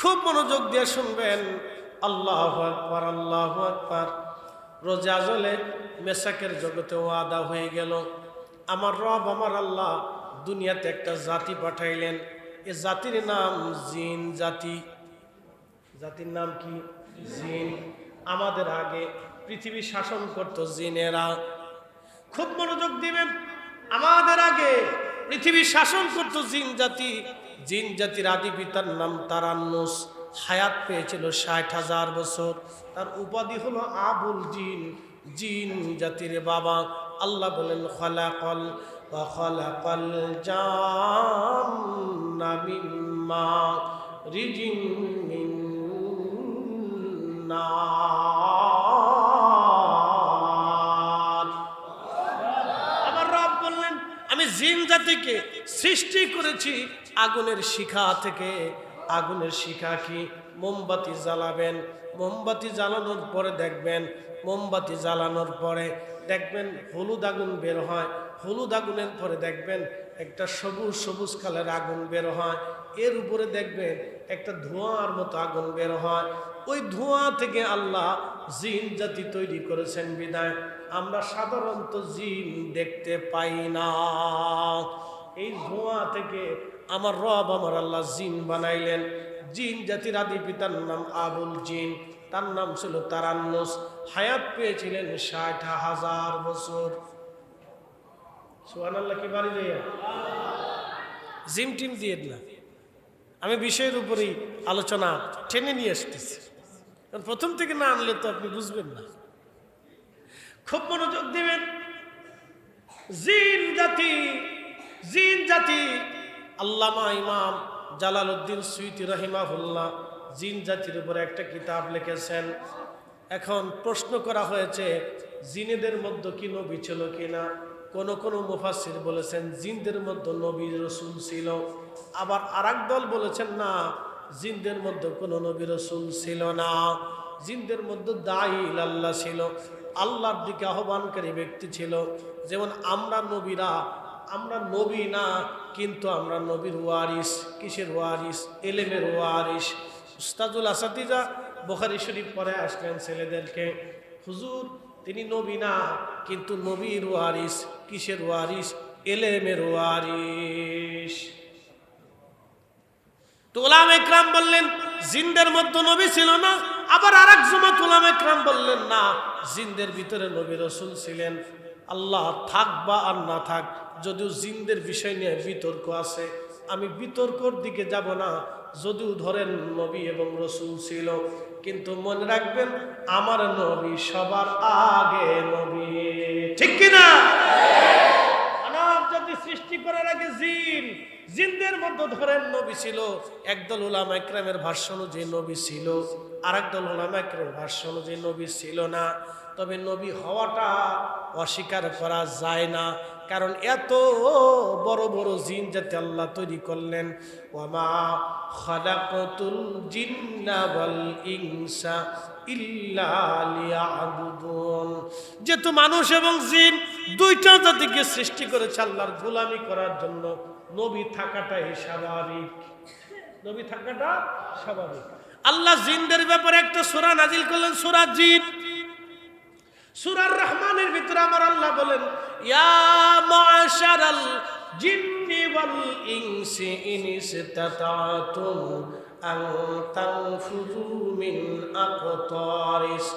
খুব মনোযোগ দিয়ে শুনবেন। আল্লাহু আকবার, আল্লাহু আকবার। রোজে আজলে মেসাকের জগতে ওয়াদা হয়ে গেল। আমার রব, আমার আল্লাহ দুনিয়াতে একটা জাতি পাঠাইলেন। এ জাতির নাম জিন জাতি। জাতির নাম কি? জিন। আমাদের আগে পৃথিবী শাসন করত জিনেরা। খুব মনোযোগ দিবেন। আমাদের আগে পৃথিবী শাসন করত জিন জাতি। জিন জাতির আদি পিতার নাম তারান্নুস। হায়াত পেয়েছিল ৬০,০০০ বছর। তার উপাধি হলো আবুল জিন, জিন জাতির বাবা। আল্লাহ বলেন, খলাকল ওয়া খলাকাল জান্না মিন মারিজিন মিন নার। আমার রব বললেন, আমি জিন জাতিকে সৃষ্টি করেছি আগুনের শিখা থেকে। আগুনের শিখা কি? মোমবাতি জ্বালাবেন, মোমবাতি জ্বালানোর পরে দেখবেন, মোমবাতি জ্বালানোর পরে দেখবেন হলুদ আগুন বের হয়। হলুদ আগুনের পরে দেখবেন একটা সবুজ সবুজ কালার আগুন বের হয়। এর উপরে দেখবেন একটা ধোঁয়ার মতো আগুন বের হয়। ওই ধোঁয়া থেকে আল্লাহ জিন জাতি তৈরি করেছেন বিদায় আমরা সাধারণত জিন দেখতে পাই না। এই ধোঁয়া থেকে আমার রব, আমার আল্লাহ জিন বানাইলেন। জিন জাতির আদি পিতার নাম আবুল জিন, তার নাম ছিল তারান্নুস। হায়াত পেয়েছিলেন ৬০,০০০ বছর। সুবহানাল্লাহ কি বাড়ি যাইয়া জিম টিম দিয়ে না, আমি বিষয়ের উপরেই আলোচনা টেনে নিয়ে আসতেছি। প্রথম থেকে না আনলে তো আপনি বুঝবেন না। খুব মনোযোগ দিবেন। জিন জাতি, জিন জাতি। আল্লামা ইমাম জালালউদ্দিন সুয়ুতী রাহিমাহুল্লাহ জিন জাতির উপরে একটা কিতাব লিখেছেন। এখন প্রশ্ন করা হয়েছে, জিনেদের মধ্যে কি নবী ছিল কিনা? কোন কোন মুফাসসির বলেছেন জিনদের মধ্যে নবী রাসূল ছিল। আবার আরেক দল বলেছেন না, জিনদের মধ্যে কোনো নবী রাসূল ছিল না। জিনদের মধ্যে দাঈ ইলাল্লাহ ছিল, আল্লাহর দিকে আহ্বানকারী ব্যক্তি ছিল। যেমন আমরা নবীরা আমরা নবী না, কিন্তু আমরা নবীর ওয়ারিস। কিসের ওয়ারিস? এলেমের ওয়ারিস। উস্তাদুল আসাতিজা বুখারী শরীফ পড়ে আসলেন ছেলেদেরকে, হুজুর তিনি নবী না, কিন্তু নবীর ওয়ারিস। কিসের ওয়ারিস? এলেমের ওয়ারিস। তো উলামা ইকরাম বললেন জিনদের মধ্যে নবী ছিল না। আবার আরেক জমাত উলামা ইকরাম বললেন না, জিনদের ভিতরে নবী রাসূল ছিলেন। আল্লাহ থাক বা আর না থাক, যদিও জিনদের বিষয় নিয়ে বিতর্ক আছে, আমি বিতর্কর দিকে যাব না। যদিও ধরেন নবী এবং রাসূল ছিল, কিন্তু মনে রাখবেন আমার নবী সবার আগে নবী। ঠিক কিনা? মানব জাতি সৃষ্টি করার আগে জিনদের মধ্যে ধরেন নবী ছিল। একদল উলামা ইকরামের ভাষ্য অনুযায়ী নবী ছিল, আরেকদল উলামা ইকরামের ভাষ্য অনুযায়ী নবী ছিল না। তবে নবী হওয়াটা অস্বীকার করা যায় না, কারণ এত বড় বড় জিন যাতে আল্লাহ তৈরি করলেন। ওয়ামা খালাকাতুল জিন্না ওয়াল ইনসা ইল্লা লিয়াবুদুন। যেহেতু মানুষ এবং জিন দুইটা জাতিকে সৃষ্টি করেছে আল্লাহর গোলামি করার জন্য, নবী থাকাটাই স্বাভাবিক। নবী থাকাটা স্বাভাবিক। আল্লাহ জিনদের ব্যাপারে একটা সূরা নাজিল করলেন, সূরা জিন। সূরা রহমানের ভিতরে আমার আল্লাহ বলেন, ইয়া মাশারাল জিন্নি ওয়াল ইনসি ইন ইসতাতাতুম আন তানফুযু মিন আকতারিস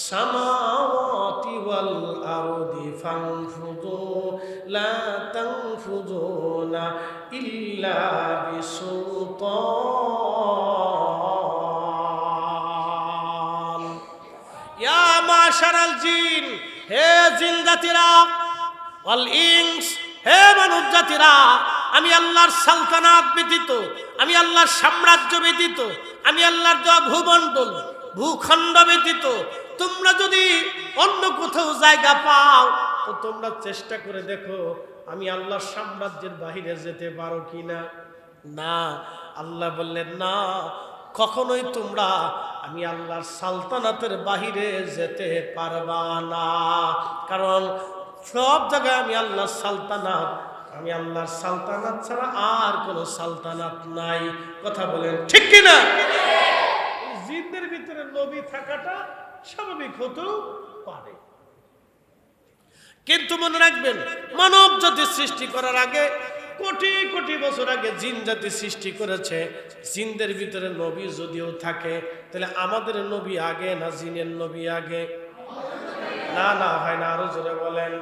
সামাওয়াতি ওয়াল আরদি ফানফুযু লা তানফুযুনা ইল্লা বিসুলতান। ইয়া মাশারাল জিন, হে জিন জাতিরা, ওয়াল ইনস, হে মানব জাতিরা, আমি আল্লাহর সালতানাত ব্যতীত, আমি আল্লাহর সাম্রাজ্য ব্যতীত, আমি আল্লাহর দেওয়া ভূমণ্ডল ভূখণ্ড ব্যতীত তোমরা যদি অন্য কোথাও জায়গা পাও, তো তোমরা চেষ্টা করে দেখো আমি আল্লাহর সাম্রাজ্যের বাহিরে যেতে পারো কিনা। না, আল্লাহ বললেন না, কখনোই তোমরা আমি আল্লাহর সালতানাতের বাহিরে যেতে পারবা না। কারণ সব জায়গায় আমি আল্লাহর সালতানাত, আমি আল্লাহর সালতানাত ছাড়া আর কোনো সালতানাত নাই। কথা বলেন ঠিক কিনা? জিনদের ভিতরে নবী থাকাটা স্বাভাবিক হতেও পারে, কিন্তু মনে রাখবেন মানব জাতি সৃষ্টি করার আগে, কোটি কোটি বছর আগে জিন জাতি সৃষ্টি করেছে। জিনদের ভিতরে নবী যদিও থাকে, তাহলে আমাদের নবী আগে না জিনের নবী আগে? না না, হয় না, আরো জোরে বলেন।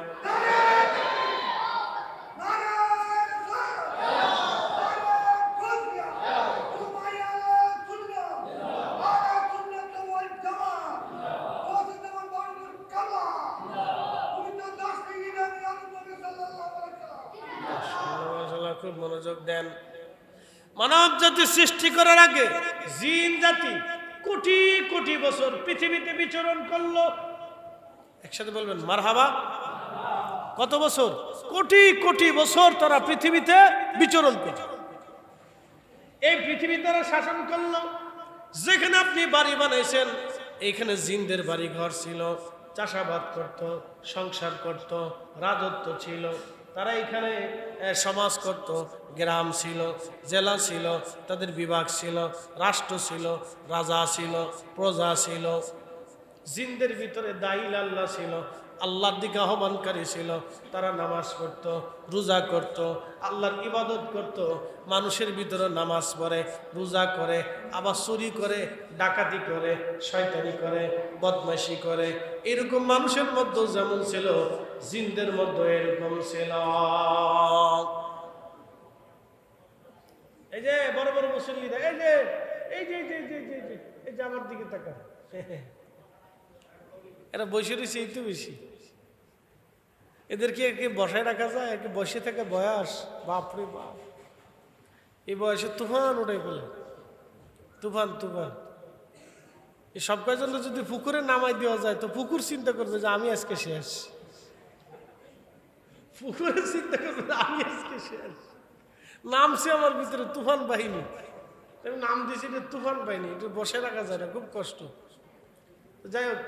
খুব মনোযোগ দেন। মানব জাতি সৃষ্টি করার আগে জিন জাতি কোটি কোটি বছর পৃথিবীতে বিচরণ করলো। একসাথে বলবেন মারহাবা। কত বছর? কোটি কোটি বছর তারা পৃথিবীতে বিচরণ করল। এই পৃথিবী তারা শাসন করলো। যেখানে আপনি বাড়ি বানাইছেন, এইখানে জিনদের বাড়ি ঘর ছিল, চাষাবাদ করত, সংসার করত, রাজত্ব ছিল। তারা এখানে সমাজ করত, গ্রাম ছিল, জেলা ছিল, তাদের বিভাগ ছিল, রাষ্ট্র ছিল, রাজা ছিল, প্রজা ছিল। জিনদের ভিতরে দাইল আল্লাহ ছিল, আল্লাহর দিকে আহ্বানকারী ছিল। তারা নামাজ পড়ত, রোজা করত, আল্লাহর ইবাদত করত। মানুষের ভিতরে নামাজ পড়ে, রোজা করে, আবার চুরি করে, ডাকাতি করে, শয়তানি করে, বদমাইশি করে। এরকম মানুষের মধ্যে যেমন ছিল, জিনদের মধ্যে এরকম ছিল। এই যে বড় বড় মুসল্লিরা, এই যে এই যে এই যে এই যে আমার দিকে তাকান, এরা বসে রয়েছে, এই তো বেশি। এদেরকে একে বসায় রাখা যায়? একে বসে থাকে বয়স, বাপরে বাপ, এই বয়সে তুফান উঠে ফেলে, তুফান তুফান। এই সব কয়জন যদি পুকুরে নামাই দেওয়া যায়, তো পুকুর চিন্তা করবে যে আমি আজকে শেষ। পুকুরে চিন্তা করবে যে আমি আজকে শেষ। নামছে আমার ভিতরে তুফান বাহিনী, নাম দিয়েছি তুফান বাহিনী। একটু বসে রাখা যায় না, খুব কষ্ট। যাই হোক,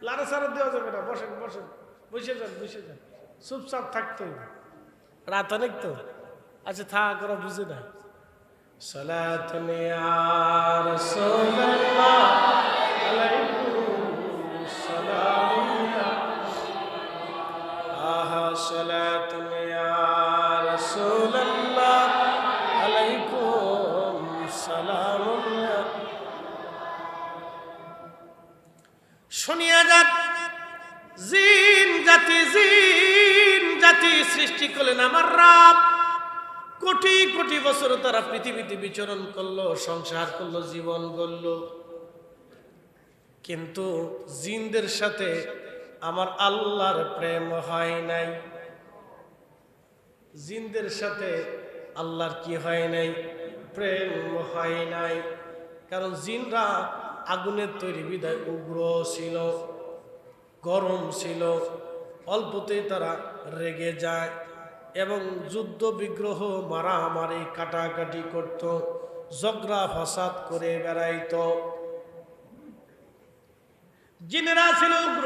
লাড়া সাড়া দেওয়া যাবে না, বসেন বসেন, বসে যান বসে যান, চুপচাপ থাকতে হবে। রাত অনেক তো, আচ্ছা থাক, ওরা বুঝে না। সালাতুন ইয়া রাসূলুল্লাহ আলাইকুম সালাম আহা সালাতুন ইয়া রাসূলুল্লাহ আলাইকুম সালাম। শুনিয়া যান, জিন জাতি সৃষ্টি করলেন আমার রব। কোটি কোটি বছর তারা পৃথিবীতে বিচরণ করলো, সংসার করলো, জীবন গড়লো, কিন্তু জিনদের সাথে আমার আল্লাহর প্রেম হয় নাই। জিনদের সাথে আল্লাহর কি হয় নাই? প্রেম হয় নাই। কারণ জিনরা আগুনের তৈরি বিধায় উগ্র ছিল, গরম ছিল, অল্পতেই তারা রেগে যায় এবং যুদ্ধ বিগ্রহ, মারামারি, কাটাকাটি করত, ঝগড়া ফাসাদ করে বেড়াইত। জিনেরা ছিল উগ্র,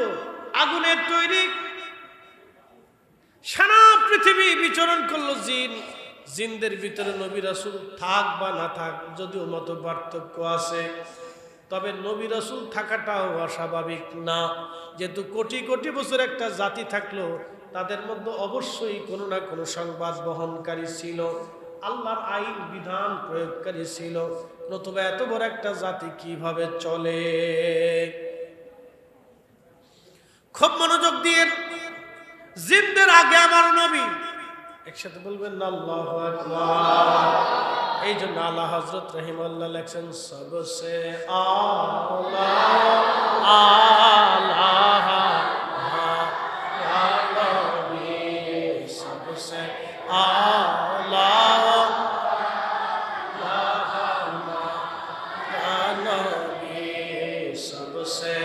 আগুনের তৈরি। সারা পৃথিবী বিচরণ করলো জিনদের ভিতরে নবী রাসূল থাক বা না থাক, যদিও মত পার্থক্য আছে, তবে নবী রাসূল থাকাটাও অস্বাভাবিক না। যেহেতু কোটি কোটি বছর একটা জাতি থাকলো, তাদের মধ্যে অবশ্যই কোনো না কোনো সংবাদ বহনকারী ছিল, আল্লাহর আইন বিধান প্রয়োগকারী ছিল, নতুবা এত বড় একটা জাতি কিভাবে চলে? খুব মনোযোগ দিয়ে জিনদের আগে আমার নবী, একসাথে বলবেন না আল্লাহু আকবার। এই জন্য আলা হযরত রাহিমাহুল্লাহ লেখছেন, সবসে আলা আলা নবী, সবসে আলা নবী, সবসে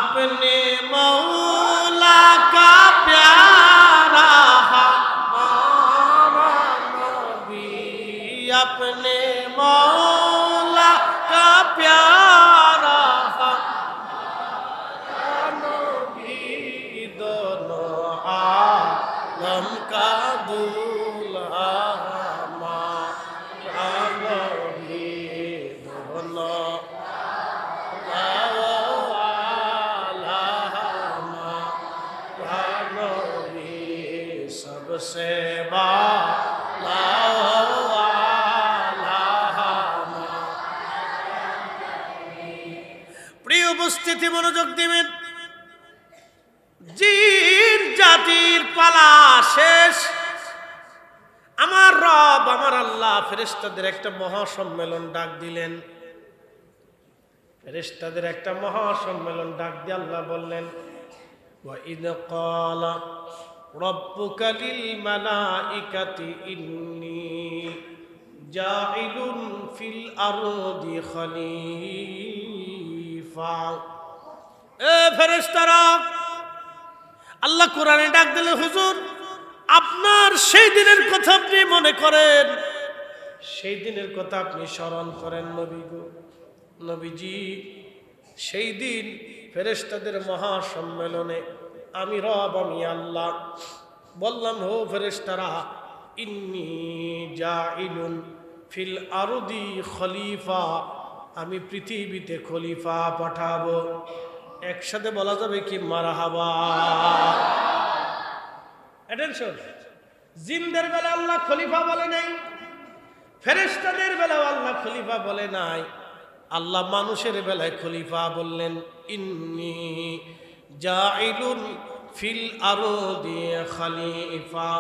अपने मौला का प्यारा हमारा नबी, अपने मौला का प्यारा हमारा नबी, दोनों आलम का दूल्हा हमारा नबी, दोनों सबसे প্রিয় উপস্থিতি, মনোযোগ দিবেন। জিন জাতির পালা শেষ। আমার রব, আমার আল্লাহ ফেরেশতাদের একটা মহাসম্মেলন ডাক দিলেন। ফেরেশতাদের একটা মহাসম্মেলন ডাক দিয়ে আল্লাহ বললেন, ওয়া ইয ক্বালা রব্বুকা লিল মালাইকাতি ইন্নী জাইলুন ফিল আরদি খলিফা। এ ফেরেশতারা, আল্লাহ কোরআনে ডাক দিলেন, হুজুর আপনার সেই দিনের কথা আপনি মনে করেন, সেই দিনের কথা আপনি স্মরণ করেন নবী গো। নবীজি, সেই দিন ফেরেশতাদের মহাসম্মেলনে আমি রব, আমি আল্লাহ বললাম, হো ফেরেশতারা, ইন্নী জাইলুন ফিল আরদি খলিফা, আমি পৃথিবীতে খলিফা পাঠাবো। একসাথে বলা যাবে কি মারহাবা? অ্যাটেনশন। জিনদের বেলা আল্লাহ খলিফা বলে নাই, ফেরেশতাদের বেলাও আল্লাহ খলিফা বলে নাই, আল্লাহ মানুষের বেলায় খলিফা বললেন, ইন্নী জাইলুন ফিল আরদি খলিফা,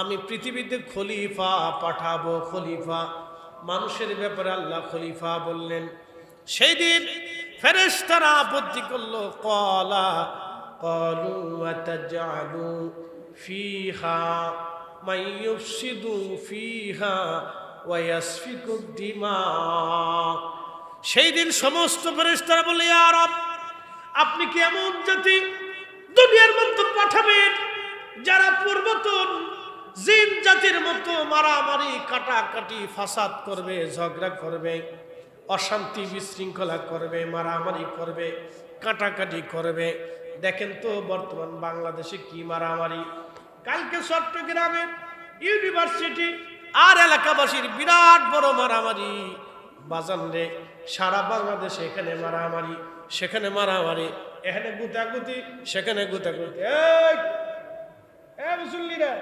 আমি পৃথিবীতে খলিফা পাঠাবো। খলিফা মানুষের ব্যাপারে আল্লাহ খলিফা বললেন। সেই দিন ফেরেশতারা আপত্তি করলো, ক্বালু আতাজআলু ফিহা মান ইউফসিদু ফিহা ওয়া ইয়াসফিকুদ দিমা। সেই দিন সমস্ত ফেরেশতারা বলে, ইয়া রব, আপনি কি এমন জাতি দুনিয়ার মধ্যে পাঠাবেন যারা পূর্বতন জিন জাতির মতো মারামারি কাটাকাটি ফাসাদ করবে, ঝগড়া করবে, অশান্তি বিশৃঙ্খলা করবে, মারামারি করবে, কাটাকাটি করবে। দেখেন তো বর্তমান বাংলাদেশে কি মারামারি। কালকে চট্টগ্রামে ইউনিভার্সিটি আর এলাকাবাসীর বিরাট বড় মারামারি। বাজান রে, সারা বাংলাদেশে এখানে মারামারি, সেখানে মারামারি, এখানে গুতাগুতি, সেখানে গুতাগুতি। মুসল্লিরা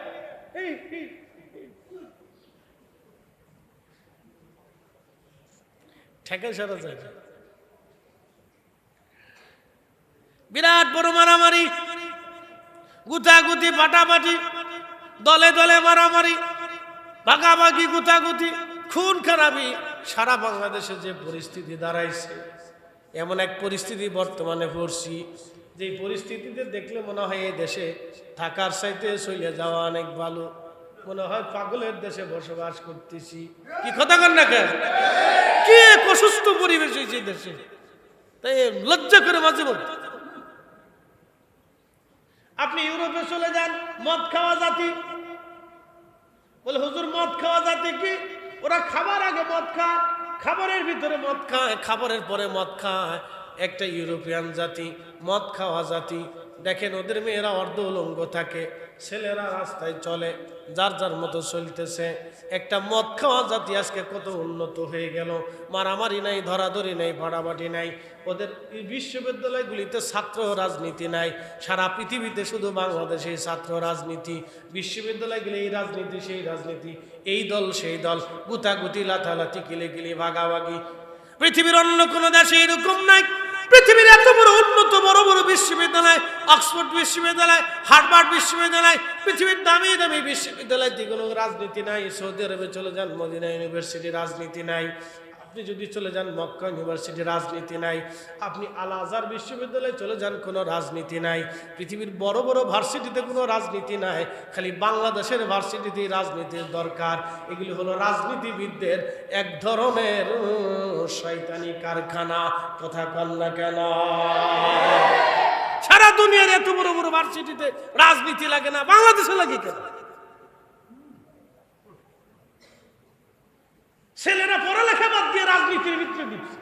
ঠেকে সারা যায়, বিরাট বড় মারামারি, গুতাগুতি, ফাটাফাটি, দলে দলে মারামারি, ভাগাভাগি, গুতাগুতি, খুন খারাপি। সারা বাংলাদেশে যে পরিস্থিতি দাঁড়াইছে, এমন এক পরিস্থিতি বর্তমানে পড়ছি, যে পরিস্থিতিতে দেখলে মনে হয় এই দেশে থাকার চাইতে চলে যাওয়া অনেক ভালো। মনে হয় পাগলের দেশে বসবাস করতেছি। কি কথা কন না কেন? কি এক অসুস্থ পরিবেশ হয়েছে দেশে, তাই লজ্জা করে মাঝে মধ্যে। আপনি ইউরোপে চলে যান, মদ খাওয়া জাতি, বলে হুজুর মদ খাওয়া জাতি কি? ওরা খাবার আগে মদ খায়, খাবারের ভিতরে মদ খায়, খাবারের পরে মদ খায়। একটা ইউরোপিয়ান জাতি, মদ খাওয়া জাতি। দেখেন ওদের মেয়েরা অর্ধ উলঙ্গ থাকে, ছেলেরা রাস্তায় চলে, যার যার মতো চলতেছে। একটা মদ খাওয়া জাতি আজকে কত উন্নত হয়ে গেল। মারামারি নাই, ধরাধরি নাই, ফাটাফাটি নাই। ওদের বিশ্ববিদ্যালয়গুলিতে ছাত্র রাজনীতি নাই। সারা পৃথিবীতে শুধু বাংলাদেশে ছাত্র রাজনীতি। বিশ্ববিদ্যালয়গুলি এই রাজনীতি, সেই রাজনীতি, এই দল সেই দল, গুতাগুতি, লাথালাথি, কিলিকিলি, ভাগাভাগি। পৃথিবীর অন্য কোনো দেশে এরকম নাই। পৃথিবীর এত বড় উন্নত বড় বড় বিশ্ববিদ্যালয়, অক্সফোর্ড বিশ্ববিদ্যালয়, হার্ভার্ড বিশ্ববিদ্যালয়, পৃথিবীর দামি দামি বিশ্ববিদ্যালয়, কোনো রাজনীতি নাই। সৌদি আরবে চলে যান, মদিনা ইউনিভার্সিটি, রাজনীতি নাই। আপনি যদি চলে যান মক্কা ইউনিভার্সিটি, রাজনীতি নাই। আপনি আল আজহার বিশ্ববিদ্যালয়ে চলে যান, কোনো রাজনীতি নাই। পৃথিবীর বড় বড় ভার্সিটিতে কোনো রাজনীতি নাই। খালি বাংলাদেশের ভার্সিটিতে রাজনীতির দরকার। এগুলি হলো রাজনীতিবিদদের এক ধরনের শয়তানি কারখানা। কথা কন না কেন? সারা দুনিয়ার এত বড় বড় ভার্সিটিতে রাজনীতি লাগে না, বাংলাদেশে লাগে কেন? ছেলেরা পড়ালেখা বাদ দিয়ে রাজনীতির ভিতরে দিচ্ছে।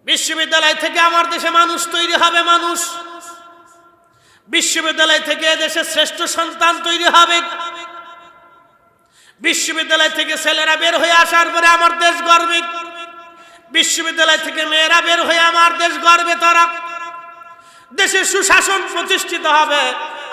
বিশ্ববিদ্যালয় থেকে আমার দেশে মানুষ তৈরি হবে, মানুষ। বিশ্ববিদ্যালয় থেকে দেশের শ্রেষ্ঠ সন্তান তৈরি হবে। বিশ্ববিদ্যালয় থেকে ছেলেরা বের হয়ে আসার পরে আমার দেশ গর্বে। বিশ্ববিদ্যালয় থেকে মেয়েরা বের হয়ে আমার দেশ গর্বে। তারা দেশের সুশাসন প্রতিষ্ঠিত হবে,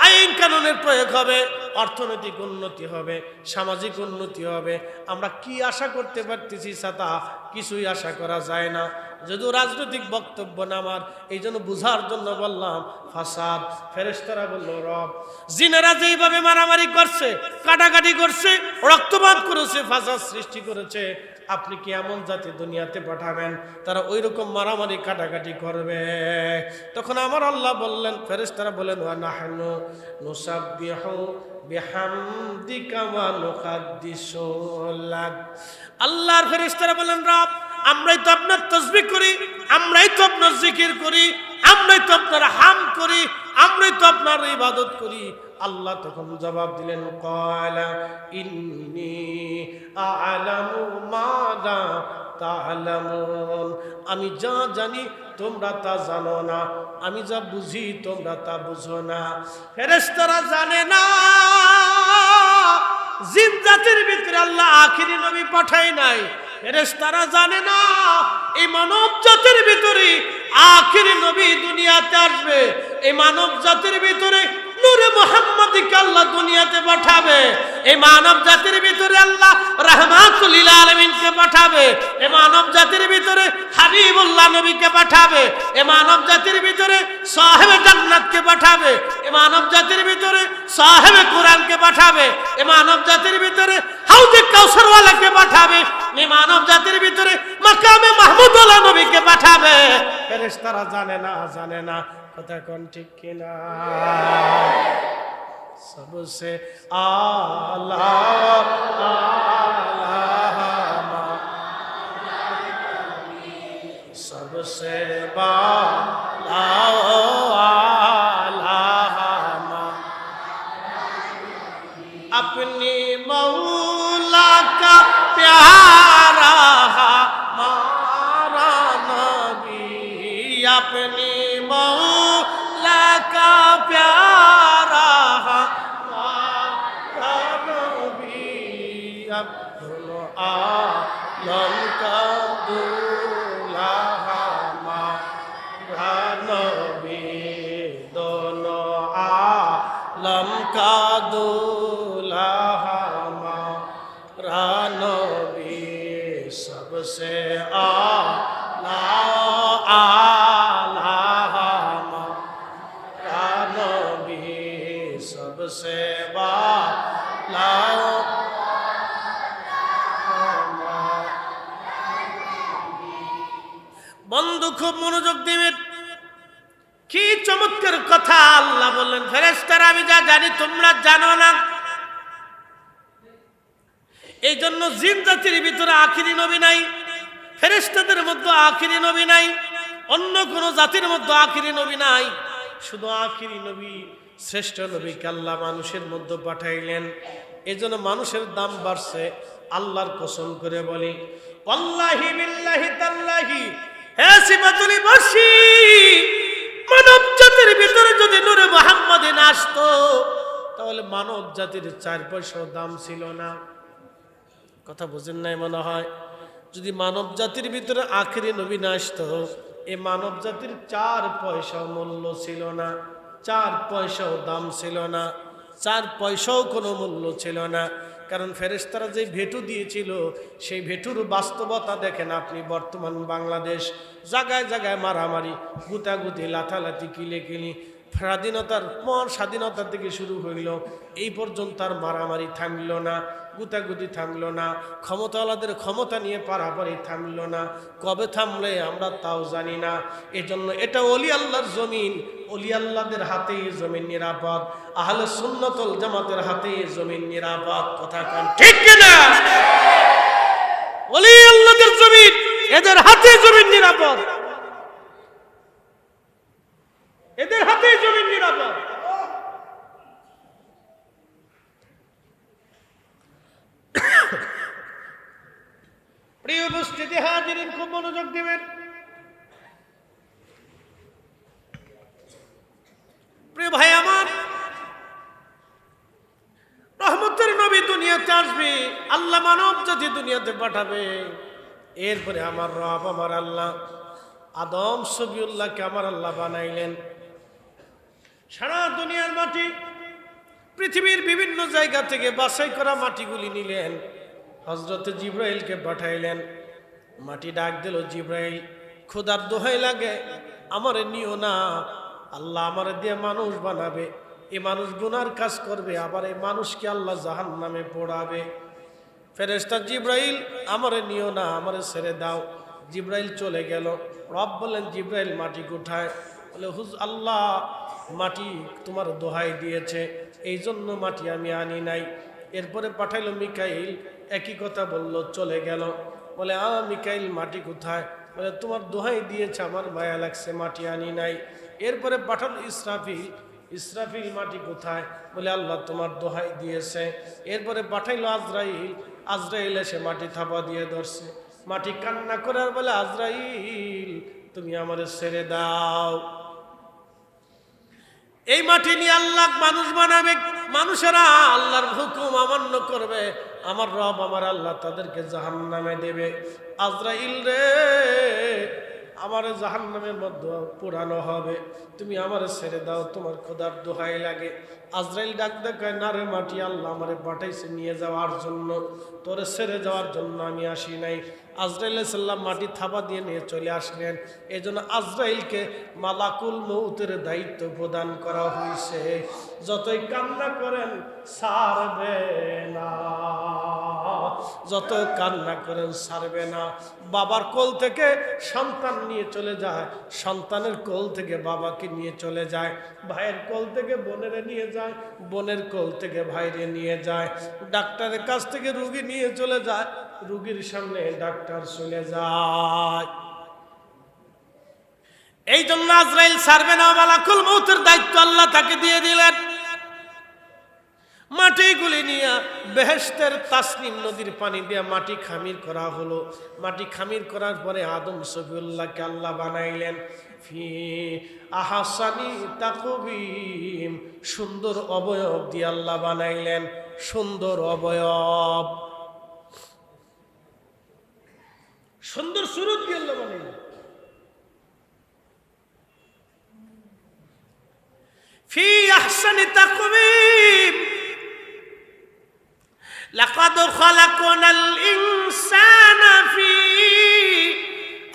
আইন কানুনের প্রয়োগ হবে, অর্থনৈতিক উন্নতি হবে, সামাজিক উন্নতি হবে। আমরা কি আশা করতে পারতেছি? ছাতা কিছুই আশা করা যায় না। যদিও রাজনৈতিক বক্তব্য না আমার, এই জন্য বুঝার জন্য বললাম ফাসাদ। ফেরেশতারা বলল রব, জিনেরা যেইভাবে মারামারি করছে, কাটাকাটি করছে, রক্তপাত করেছে, ফাসাদ সৃষ্টি করেছে, আপনি কি এমন জাতি দুনিয়াতে পাঠাবেন তারা ওই রকম মারামারি কাটাকাটি করবে? তখন আমার আল্লাহ বললেন, ফেরেশতারা বলেন ওয়া নাহনু নুসাব্বিহু বিহামদিকা ওয়া নুকাদ্দিসু লাক। আল্লাহর ফেরেশতারা বলেন রব, আমরাই তো আপনার তাসবিহ করি, আমরাই তো আপনার জিকির করি, আমরাই তো আপনার হাম করি, আমরাই তো আপনার ইবাদত করি। আল্লাহ তখন জবাব দিলেন, ক্বালা ইন্নী আ'লামু মা লা তা'লামুন। আমি যা জানি তোমরা তা জানো না, আমি যা বুঝি তোমরা তা বুঝো না। ফেরেশতারা জানে না জিন জাতির ভিতরে আল্লাহ আখিরি নবী পাঠায় নাই। ফেরেশতারা জানে না এই মানব জাতির ভিতরে আখিরি নবী দুনিয়াতে আসবে। এই মানব জাতির ভিতরে নূরে মুহাম্মদকে আল্লাহ দুনিয়াতে পাঠাবে। এই মানব জাতির ভিতরে আল্লাহ রাহমাতুল লিল আলামিনকে পাঠাবে। এই মানব জাতির ভিতরে হাবিবুল্লাহ নবীকে পাঠাবে। এই মানব জাতির ভিতরে সাহেবে জান্নাতকে পাঠাবে। এই মানব জাতির ভিতরে সাহেবে কোরআনকে পাঠাবে। এই মানব জাতির ভিতরে হাউজে কাউসারওয়ালাকে পাঠাবে। এই মানব জাতির ভিতরে মাকামে মাহমুদুল্লাহ নবীকে পাঠাবে। ফেরেশতারা জানে না, জানে না। কথা কোন ঠিক কিনা? सबसे आला सबसे बाला अपनी मौला का प्यारा हमारा नबी अपनी मौला का प्यारा हमारा नबी अब दोनों आलम का दूल्हा हमारा नबी दोनों आलम का दूल्हा हमारा नबी सबसे आला हमारा नबी सबसे बाला বন্ধু খুব মনোযোগ দিবেন কি চমৎকার কথা আল্লাহ বললেন ফেরেশতারা আমি যা জানি তোমরা জানো না এই জন্য জিন জাতির ভিতরে আখিরি নবী নাই ফেরেশতাদের মধ্যে আখিরি নবী নাই অন্য কোন জাতির মধ্যে আখিরি নবী নাই শুধু আখিরি নবী শ্রেষ্ঠ নবীকে আল্লাহ মানুষের মধ্যে পাঠাইলেন এজন্য মানুষের দাম বাড়ছে আল্লাহর কসম করে বলি ওয়াল্লাহি বিল্লাহি তাল্লাহি হে সিফাতুল বসি মানব জাতির ভিতরে যদি নূরে মুহাম্মদ না আসতো তাহলে মানব জাতির 4 পয়সাও দাম ছিল না কথা বুঝেন নাই মনে হয় যদি মানব জাতির ভিতরে আখেরি নবী না আসতো এই মানব জাতির 4 পয়সাও মূল্য ছিল না 4 পয়সাও দাম ছিল না 4 পয়সাও কোনো মূল্য ছিল না কারণ ফেরেশতারা যে ভেটু দিয়েছিল সেই ভেটুর বাস্তবতা দেখেন আপনি বর্তমান বাংলাদেশ জায়গায় জায়গায় মারামারি গুতাগুতি লাথালাতি কিলেকিলি স্বাধীনতা থেকে শুরু হইল এই পর্যন্ত আর মারামারি থামল না গুতাগুতি থামল না ক্ষমতাওয়ালাদের ক্ষমতা নিয়ে পারাপারি থামল না কবে থামলে আমরা তাও জানি না এজন্য এটা ওলি আল্লাহর জমিন ওলি আল্লাহদের হাতেই জমিন নিরাপদ আহলে সুন্নাত ওয়াল জামাতের হাতেই জমিন নিরাপদ কথা কোন ঠিক কিনা ওলি আল্লাহদের জমিন এদের হাতে জমিন নিরাপদ এদের হাতেই জমিন নিরাপদ প্রিয় উপস্থিতি হাজিরিন খুব মনোযোগ দিবেন প্রিয় ভাই আমার রহমতের নবী দুনিয়াতে আসবে আল্লাহ মানব জাতি দুনিয়াতে পাঠাবে এরপরে আমার রব আমার আল্লাহ আদম সবিউল্লাহকে আমার আল্লাহ বানাইলেন সারা দুনিয়ার মাটি পৃথিবীর বিভিন্ন জায়গা থেকে বাছাই করা মাটিগুলি নিলেন হযরত জিবরাইলকে পাঠাইলেন মাটি ডাক দিল জিবরাইল খোদার দোহাই লাগে আমারে নিও না আল্লাহ আমারে দিয়ে মানুষ বানাবে এই মানুষ গুনার কাজ করবে আবার এই মানুষকে আল্লাহ জাহান্নামে পোড়াবে ফেরেশতা জিবরাইল আমারে নিও না আমারে ছেড়ে দাও জিবরাইল চলে গেল রব বললেন জিবরাইল মাটি কোথায় বলে আল্লাহ মাটি তোমার দোহাই দিয়েছে এই জন্য মাটি আমি আনি নাই এরপরে পাঠাইলো মিকাইল একই কথা বলল চলে গেল বলে মিকাইল মাটি কোথায় বলে তোমার দোহাই দিয়েছে আমার মায়া লাগছে মাটি আনি নাই এরপরে পাঠালো ইসরাফিল মাটি কোথায় বলে আল্লাহ তোমার দোহাই দিয়েছে এরপরে পাঠাইলো আজরাইল এসে মাটি থাপা দিয়ে ধরছে মাটি কান্না করার বলে আজরাইল তুমি আমারে ছেড়ে দাও এই মাটি নিয়ে আল্লাহ মানুষ বানাবে মানুষেরা আল্লাহর হুকুম অমান্য করবে আমার রব আমার আল্লাহ তাদেরকে জাহান্নামে দেবে আজরাইল রে আমার জাহান্নামের মধ্যে পোড়ানো হবে তুমি আমারে ছেড়ে দাও তোমার খোদার দোহাই লাগে আজরাইল ডাক দেখায় না রে মাটি আল্লাহ আমারে পাঠাইছে নিয়ে যাওয়ার জন্য তোরে ছেড়ে যাওয়ার জন্য আমি আসি নাই আজরাইল সাল্লাম মাটি থাপা দিয়ে নিয়ে চলে আসলেন এই জন্য আজরাইলকে মালাকুল মউতের দায়িত্ব প্রদান করা হয়েছে যতই কান্না করেন ছাড়বে না যত কান্না করেন ছাড়বে না বাবার কোল থেকে সন্তান নিয়ে চলে যায় সন্তানের কোল থেকে বাবাকে নিয়ে চলে যায় ভাইয়ের কোল থেকে বোনের নিয়ে যায় বোনের কোল থেকে ভাইরে নিয়ে যায় ডাক্তারের কাছ থেকে রোগী নিয়ে চলে যায় রোগীর সামনে ডাক্তার চলে যায় এই জন্য আজরাইল ছাড়বে না মালাকুল মউতের দায়িত্ব আল্লাহ তাকে দিয়ে দিলেন মাটিগুলি নিয়ে বেহেশতের তাসনিম নদীর পানি দিয়ে মাটি খামির করা হলো। মাটি খামির করার পরে আদম সফিউল্লাহকে আল্লাহ বানাইলেন ফি আহসানি তাকবীম, সুন্দর অবয়ব দিয়ে আল্লাহ বানাইলেন, সুন্দর অবয়ব, সুন্দর সুরত দিয়ে আল্লাহ বানাইলেন। ফি আহসানি তাকবীম লাকাদ খালাকনাল ইনসানা ফি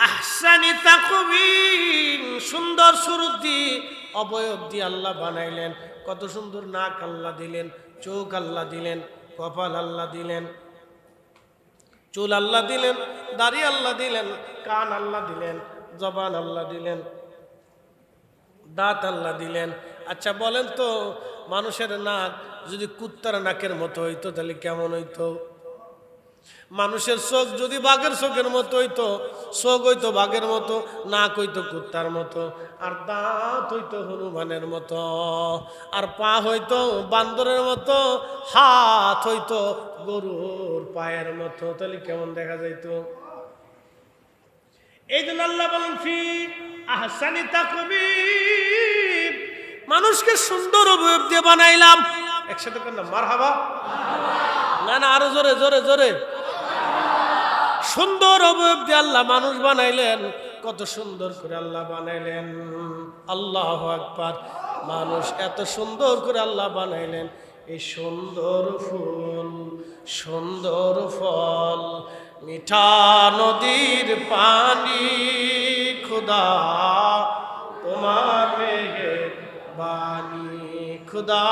আহসানি তাকবীম, সুন্দর সুরত দিয়ে অবয়ব দিয়ে আল্লাহ বানাইলেন। কত সুন্দর নাক আল্লাহ দিলেন, চোখ আল্লাহ দিলেন, কপাল আল্লাহ দিলেন, চুল আল্লাহ দিলেন, দাড়ি আল্লাহ দিলেন, কান আল্লাহ দিলেন, জবান আল্লাহ দিলেন, দাঁত আল্লাহ দিলেন। আচ্ছা বলেন তো, মানুষের নাক যদি কুত্তার নাকের মতো হইতো তাহলে কেমন হইতো? মানুষের চোখ যদি বাঘের চোখের মতো হইতো, চোখ হইতো বাঘের মতো, নাক হইতো কুত্তার মতো, আর দাঁত হইতো হনুমানের মতো, আর পা হইতো বান্দরের মতো, হাত হইতো গরুর পায়ের মতো, তাহলে কেমন দেখা যাইতো? এই জন্য আল্লাহ বলেন ফি আহসানি তাকবীম, মানুষকে সুন্দর অবয়ব দিয়ে বানাইলাম। একসাথে কর না মারহাবা। না না, আরো জোরে জোরে জোরে। সুন্দর অবয়ব দিয়ে আল্লাহ মানুষ বানাইলেন। কত সুন্দর করে আল্লাহ বানাইলেন, আল্লাহু আকবার। মানুষ এত সুন্দর করে আল্লাহ বানাইলেন। এই সুন্দর ফুল, সুন্দর ফল, মিঠা নদীর পানি, খুদা তোমার মেহেরবানি, খুদা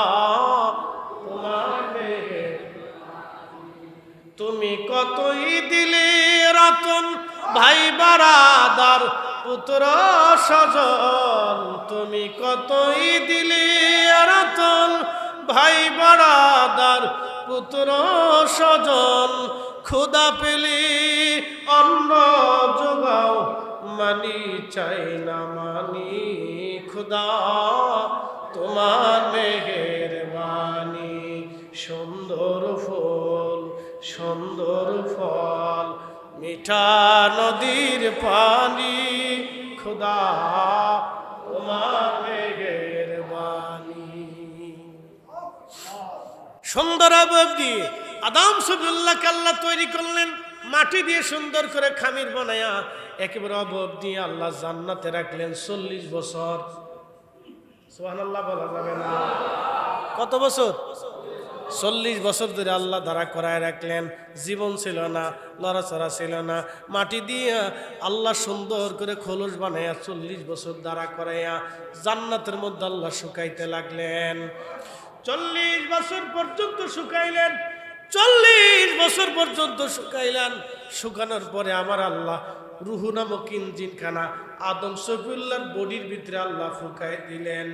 তোমার মেহেরবানি। তুমি কতই দিলে রতন ভাই বারাদার পুত্র স্বজন, তুমি কতই দিলে রতন ভাই বারাদার পুত্র স্বজন, খুদা পেলি অন্ন যোগাও মানি চাই না মানি, খুদা তোমার মেহেরবানি। সুন্দর ফুল, সুন্দর ফল, মিঠা নদীর পানি, খুদা তোমার মেহেরবানি। সুন্দর অবয়ব দিয়ে আদম সফিউল্লাহকে আল্লাহ তৈরি করলেন, মাটি দিয়ে সুন্দর করে খামির বানায়া একেবারে অবয়ব দিয়ে আল্লাহ জান্নাতে রাখলেন 40 বছর। সুবহানাল্লাহ বলা যাবে না? কত বছর? 40 বছর ধরে আল্লাহ দাঁড়া করায় রাখলেন। জীবন ছিল না, লড়াচড়া ছিল না, মাটি দিয়ে আল্লাহ সুন্দর করে খোলস বানাইয়া 40 বছর দাঁড়া করাইয়া জান্নাতের মধ্যে আল্লাহ শুকাইতে লাগলেন। 40 বছর পর্যন্ত শুকাইলেন, 40 বছর পর্যন্ত শুকাইলেন। শুকানোর পরে আমার আল্লাহ রুহু নামক ইঞ্জিনখানা আদম সফিউল্লাহর বডির ভিতরে আল্লাহ ফুকাই দিলেন।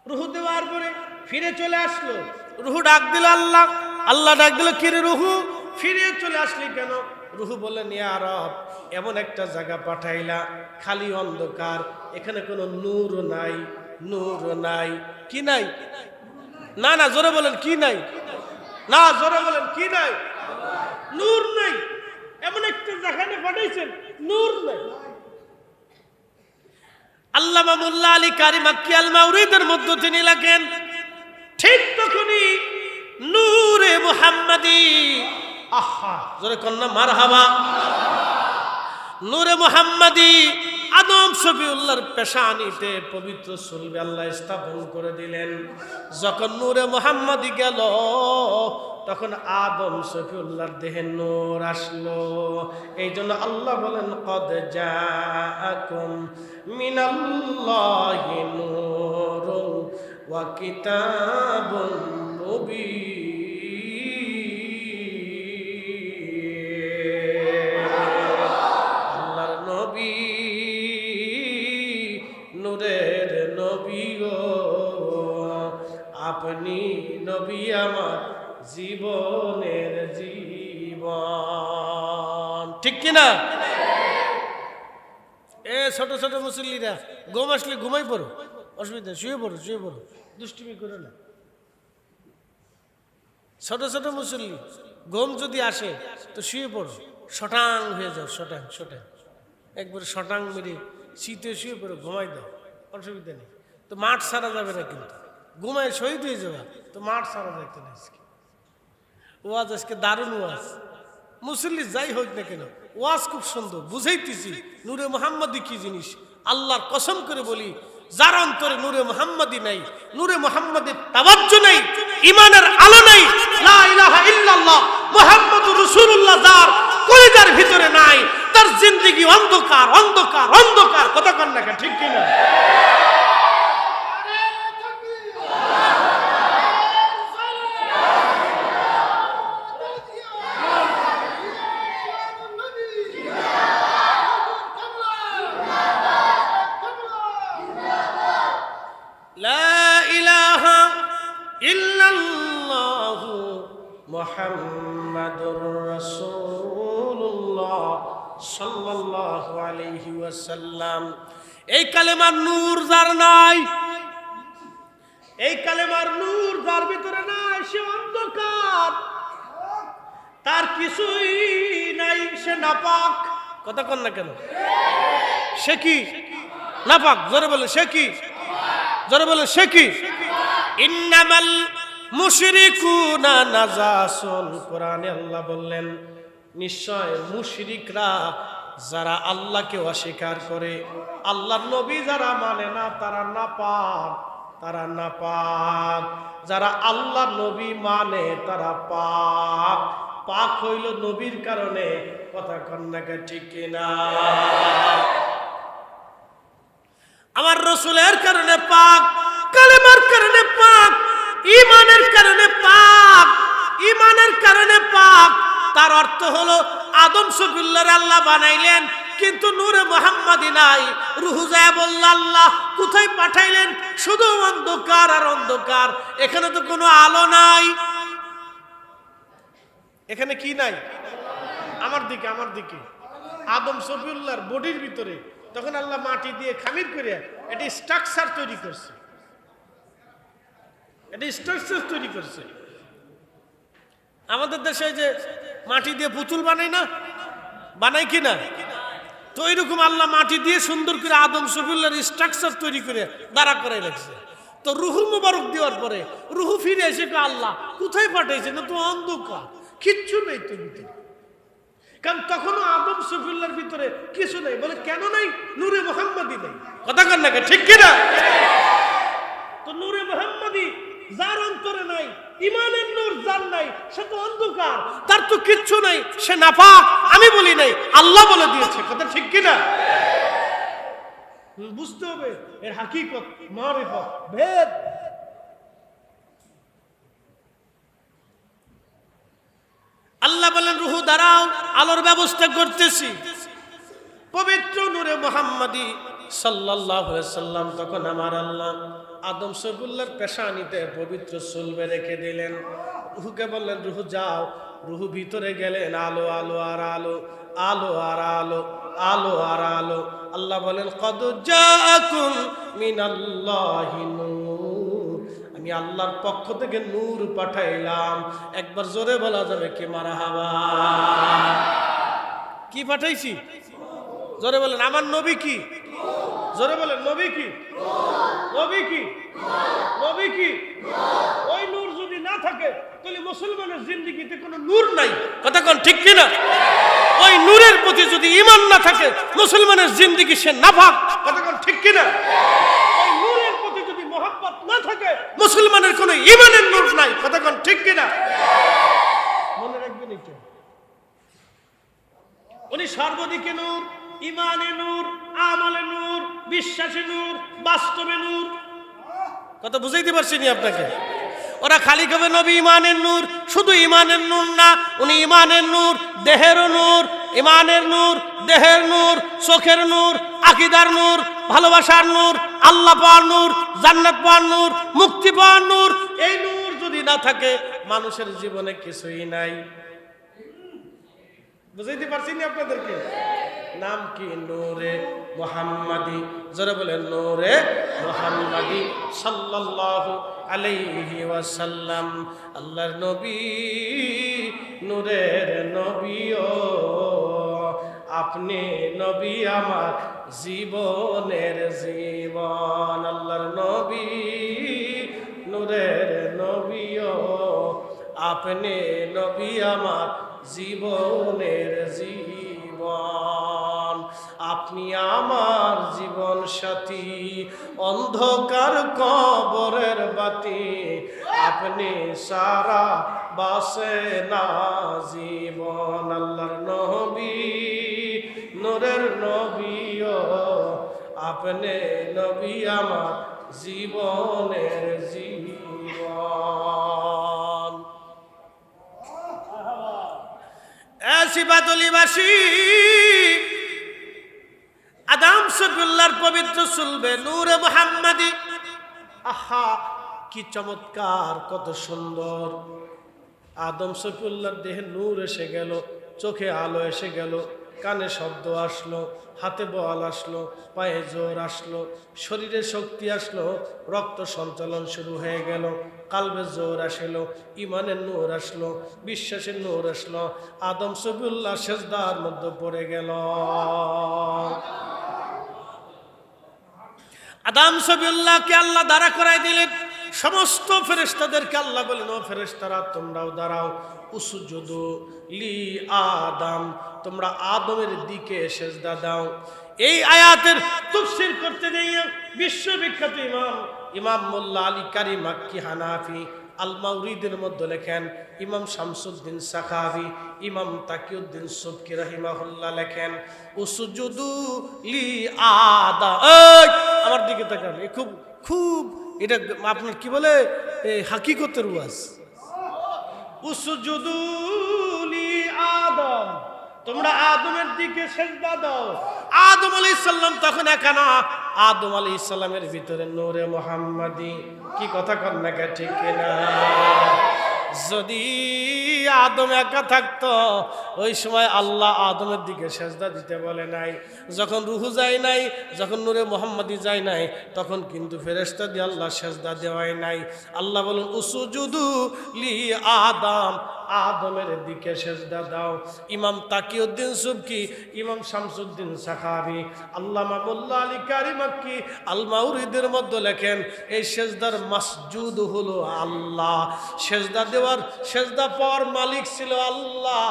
রুহু দেওয়ার পরে ফিরে চলে আসলো। রুহু ডাক দিল আল্লাহ, আল্লাহ ডাক দিল, কিরে রুহু ফিরে চলে আসলি কেন? রুহু বললেন, ইয়া রব, এমন একটা জায়গা পাঠাইলা খালি অন্ধকার, এখানে কোনো নূর নাই, নূর নাই। কি নাই? না না, জোরে বলেন কি নাই? না, জোরে বলেন কি নাই? নূর নাই। এমন একটা জায়গায় পাঠাইছেন, নূর নাই। আল্লামা মোল্লা আলী কারি মাক্কি আল মাউরিদের মধ্যে তিনি লেখেন, ঠিক তখনই নূরে মুহাম্মাদি, আহা জোরে কন্যা মারহাবা, নূরে মুহাম্মাদি আদম সফিউল্লাহর পেশানিতে পবিত্র সুলবে আল্লাহ স্থাপন করে দিলেন। যখন নূরে মুহাম্মাদি গেল, তখন আদম সফিউল্লাহর দেহে নূর আসলো। এই জন্য আল্লাহ বলেন, কদ জাআকুম মিনাল্লাহি নূরুন ওয়া কিতাবুন মুবিন। আল্লাহর নবী, নূরের নবী গো, আপনি নবী আমার জীবনের জীবন। ঠিক কিনা? এ ছোট ছোট মুসল্লিরা ঘুম আসলে ঘুমাই পড়ো, অসুবিধা, শুয়ে পড়ো, শুয়ে পড়ো, দুষ্টুমি করো না। ছোট ছোট মুসল্লি, ঘুম যদি আসে তো শুয়ে পড়ো, শটাং হয়ে যাও, শটাং শটাং, একবার শটাং মেরে শীতে শুয়ে পড়ো, ঘুমাই দাও, অসুবিধা নেই। তো মাঠ সারা যাবে না, কিন্তু ঘুমায় শহীদ হয়ে যাবে, তো মাঠ সারা যাইতে না। ওয়াজ আজকে দারুণ ওয়াজ, মুসল্লি যাই হোক না কেন ওয়াজ খুব সুন্দর বুঝাইতেছি। নূরে মুহাম্মদী কি জিনিস আল্লাহর কসম করে বলি, যার অন্তরে নূরে মুহাম্মদী নাই, নূরে মুহাম্মদের তাওয়াজ্জু নাই, ঈমানের আলো নাই, লা ইলাহা ইল্লাল্লাহ মুহাম্মাদুর রাসূলুল্লাহ যার কলিজার ভিতরে নাই, তার জিন্দেগি অন্ধকার অন্ধকার অন্ধকার। কথা কন না, ঠিক কি না? মুহাম্মাদুর রাসূলুল্লাহ সাল্লাল্লাহু আলাইহি ওয়াসাল্লাম। এই কালেমার নূর যার নাই, এই কালেমার নূর যার ভিতরে নাই, সে অন্ধকার, তার কিছুই নাই, সে নাপাক। কথা কন না কেন? সে কি নাপাক? জোরে বলে সে কি, জোরে বলে সে কি? ইন্নামাল মুশরিকুনা নাজাসুন, কোরআনে আল্লাহ বললেন নিশ্চয় মুশরিকরা, যারা আল্লাহকে অস্বীকার করে, আল্লাহর নবী যারা মানে না, তারা নাপাক, তারা নাপাক। যারা আল্লাহর নবী মানে তারা পাক, পাক হইল নবীর কারণে। কথা কন্যাকে ঠিক কিনা? আমার রাসূলের কারণে পাক, কালেমার কারণে পাক, ঈমানের কারণে পাক, ঈমানের কারণে পাক। তার অর্থ হলো আদম শফিউল্লাহর আল্লাহ বানাইলেন, কিন্তু নূরে মুহাম্মাদী নাই। রূহ যায় বলল আল্লাহ কোথায় পাঠাইলেন? শুধু অন্ধকার আর অন্ধকার, এখানে তো কোনো আলো নাই। এখানে কি নাই? আমার দিকে, আমার দিকে। আদম শফিউল্লাহর বডির ভিতরে তখন আল্লাহ মাটি দিয়ে খামির করে এটি স্ট্রাকচার তৈরি করছে, এটি স্ট্রাকচার তৈরি করছে। আমাদের দেশে যে মাটি দিয়ে পুতুল বানাই না, বানাই কি না? তো এইরকম আল্লাহ মাটি দিয়ে সুন্দর করে আদম শফিউল্লাহর স্ট্রাকচার তৈরি করে দাঁড়া করে রাখছে। তো রুহ মুবারক দেওয়ার পরে রুহ ফিরে এসে আল্লাহ কোথায় পাঠাইছে? না তো অন্ধকার, কিচ্ছু নেই তো ভিতরে। কারণ তখনও আদম শফিউল্লাহর ভিতরে কিছু নেই। বলে কেন নাই? নূরে মুহাম্মাদী নেই। কথা কন না, ঠিক কিনা? তো নূরে মুহাম্মাদী যার অন্তরে নাই, ঈমানের নূর যার নাই, সে তো অন্ধকার, তার তো কিচ্ছু নাই, সে নাপাক। আমি বলি নাই, আল্লাহ বলে দিয়েছে। কথা ঠিক কিনা? বুঝতে হবে এর হাকিকত, মারিফত, ভেদ। আল্লাহ বলেন রূহ দাঁড়াও, আলোর ব্যবস্থা করতেছি। পবিত্র নূরে মুহাম্মাদী সাল্লাল্লাহু আলাইহি সাল্লাম, তখন আমার আল্লাহ আদম শফিউল্লাহর পেশানিতে পবিত্র চুলবে রেখে দিলেন। রূহকে বললেন রূহ যাও। রূহ ভিতরে গেলেন, আলো আলো আর আলো, আলো আর আলো, আলো আর আলো। আল্লাহ বলেন কদ জাআকুম মিনাল্লাহি নূর, আমি আল্লাহর পক্ষ থেকে নূর পাঠাইলাম। একবার জোরে বলা যাবে কি মারহাবা? কি পাঠাইছি? জোরে বলেন আমার নবী কি? জোরে বলেন নবী কি? নবী কি? নবী কি? ওই নূর যদি না থাকে তাহলে মুসলমানের জিন্দেগিতে কোনো নূর নাই। কথা কোন ঠিক কিনা? ওই নূরের প্রতি যদি ঈমান না থাকে মুসলমানের জিন্দেগি সে নাপাক। কথা কোন ঠিক কিনা? ওই নূরের প্রতি যদি মহব্বত না থাকে মুসলমানের কোনো ঈমানের নূর নাই। কথা কোন ঠিক কিনা? মনে রাখবেন এটা, উনি সর্বদিকে নূর, ঈমানে নূর, আমলে নূর, বিশ্বাসে নূর, বাস্তবে নূর। কথা বুঝাইতে পারছি নি আপনাকে? ওরা খালি কবে নবী ঈমানের নূর, শুধু ঈমানের নূর না, উনি ঈমানের নূর, দেহেরও নূর, ঈমানের নূর, দেহের নূর, চোখের নূর, আকীদার নূর, ভালোবাসার নূর, আল্লাহ পাওয়ার নূর, জান্নাত পাওয়ার নূর, মুক্তি পাওয়ার নূর। এই নূর যদি না থাকে মানুষের জীবনে কিছুই নাই। বুঝাইতে পারছি নি আপনাদেরকে? নাম কি? নূরে মুহাম্মাদি। যারা বলেন নূরে মুহাম্মাদি সাল্লাল্লাহু আলাইহি ওয়াসাল্লাম। আল্লাহর নবী নূরের নবীও আপনি নবী আমার জীবনের জীবন। আল্লাহর নবী নূরের নবীও আপনি নবী আমার জীবনের জীবন। আপনি আমার জীবন সাথী, অন্ধকার কবরের বাতি, আপনি সারা বাসে না জীবন। আল্লাহর নবী নূরের নবীও আপনি নবী আমার জীবনের জীবন। শিবাতলিবাসী আদম শফিউল্লাহর পবিত্র চুলবে নূরে মুহাম্মাদি। আহা কি চমৎকার, কত সুন্দর। আদম শফিউল্লাহর দেহে নূর এসে গেল, চোখে আলো এসে গেল, কানে শব্দ আসলো, হাতে বল আসলো, পায়ে জোর আসলো, শরীরে শক্তি আসলো, রক্ত সঞ্চালন শুরু হয়ে গেল, কালবে জোর আসলো, ইমানের নূর আসলো, বিশ্বাসের নূর আসলো। আদম শফিউল্লাহ সেজদার মধ্যে পড়ে গেল। আদম শফিউল্লাহকে আল্লাহ দাঁড়া করাই দিলেন। সমস্ত ফেরেশতাদেরকে আল্লাহ বলেন, ও ফেরেশতারা তোমরাও দাঁড়াও, উসুজুদু লি আদম, তোমরা আদমের দিকে সেজদা দাও। এই আয়াতের তাফসীর করতে গিয়ে বিশ্ববিখ্যাত ইমাম মোল্লা আলী কারি মাক্কি হানাফি আল মাউরিদের মধ্যে লেখেন, ইমাম শামসুদ্দিন সাখাভি, ইমাম তাকিউদ্দিন সুবকি রাহিমাহুল্লাহ লেখেন, উসুজুদু লি আদম। আমার দিকে তাকান, খুব খুব এটা আপনার কি বলে হাকিকতের ওয়াজ। উসুজুদু লি আদম, তোমরা আদমের দিকে সেজদা দাও। আদম আলাইহিস সালাম তখন একা না, আদম আলাইহিস সালামের ভিতরে নূরে মুহাম্মাদি। কি কথা কন না কে, ঠিক কিনা? যদি আদম একা থাকতো ওই সময় আল্লাহ আদমের দিকে সেজদা দিতে বলে নাই। যখন রুহু যায় নাই, যখন নূরে মুহাম্মাদি যায় নাই, তখন কিন্তু ফেরেশতা দিয়ে আল্লাহ সেজদা দেওয়াই নাই। আল্লাহ বলেন উসুজুদু লি আদম, আদমের দিকে সেজদা দাও। ইমাম তাকিউদ্দিন সুবকি, ইমাম শামসুদ্দিন সাখাবি, আল্লামা মোল্লা আলী কারি মাক্কি আল মাউরিদের মধ্যে লেখেন, এই সেজদার মাসজুদ হলো আল্লাহ। সেজদা দেওয়ার, সেজদা পাওয়ার মালিক ছিল আল্লাহ,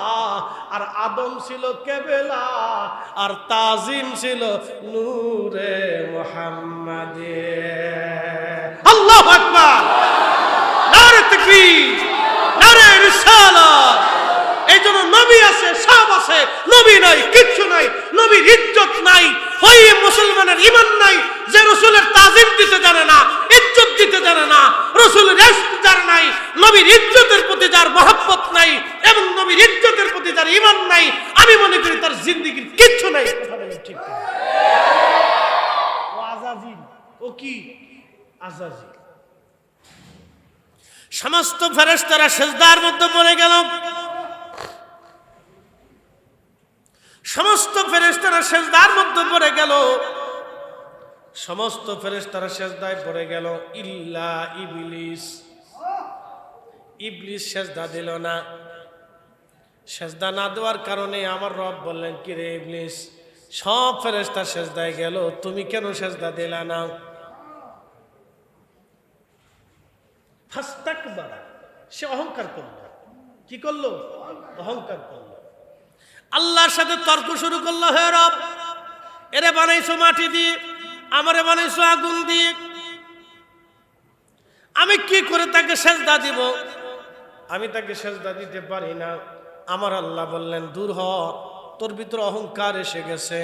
আর আদম ছিল কেবেলা, আর তাজিম ছিল নূরে মুহাম্মাদে। আল্লাহু আকবার, নারে তাকবীর, নারে রিসালাত। এই জন্য নবী আছে, সব আছে, নবী নাই কিচ্ছু নাই, নবীর ইজ্জত নাই। ওই মুসলমানের ঈমান নাই যে রাসূলের তাজিম দিতে জানে না, ইজ্জত দিতে জানে না, রাসূলের ইশক যার নাই, নবীর ইজ্জতের প্রতি যার মহব্বত নাই, এবং নবীর ইজ্জতের প্রতি যার ঈমান নাই, আমি মনে করি তার জিন্দেগীর কিচ্ছু নাই। ঠিক ও আজাজিল, ও কি আজাজিল। সমস্ত ফেরেশতারা সেজদার মধ্যে পড়ে গেল। সমস্ত ফেরেশতারা সেজদার মধ্যে পড়ে গেল। সমস্ত ফেরেশতারা সেজদায় পড়ে গেল, ইল্লা ইবলিস। ইবলিস সেজদা দিল না। সেজদা না দেওয়ার কারণে আমার রব বললেন, কি রে ইবলিস, সব ফেরেশতা সেজদায় গেল, তুমি কেন সেজদা দিলা না? ফাস্তাকবারা, সে অহংকার করলো। কি করলো? অহংকার করলো। আল্লাহর সাথে তর্ক শুরু করলো, হে রব, এরে বানাইছো মাটি দিয়ে, আমারে বানাইছো আগুন দিয়ে, আমি কি করে তাকে সেজদা দিব? আমি তাকে সেজদা দিতে পারি না। আমার আল্লাহ বললেন, দূর হ, তোর ভিতরে অহংকার এসে গেছে।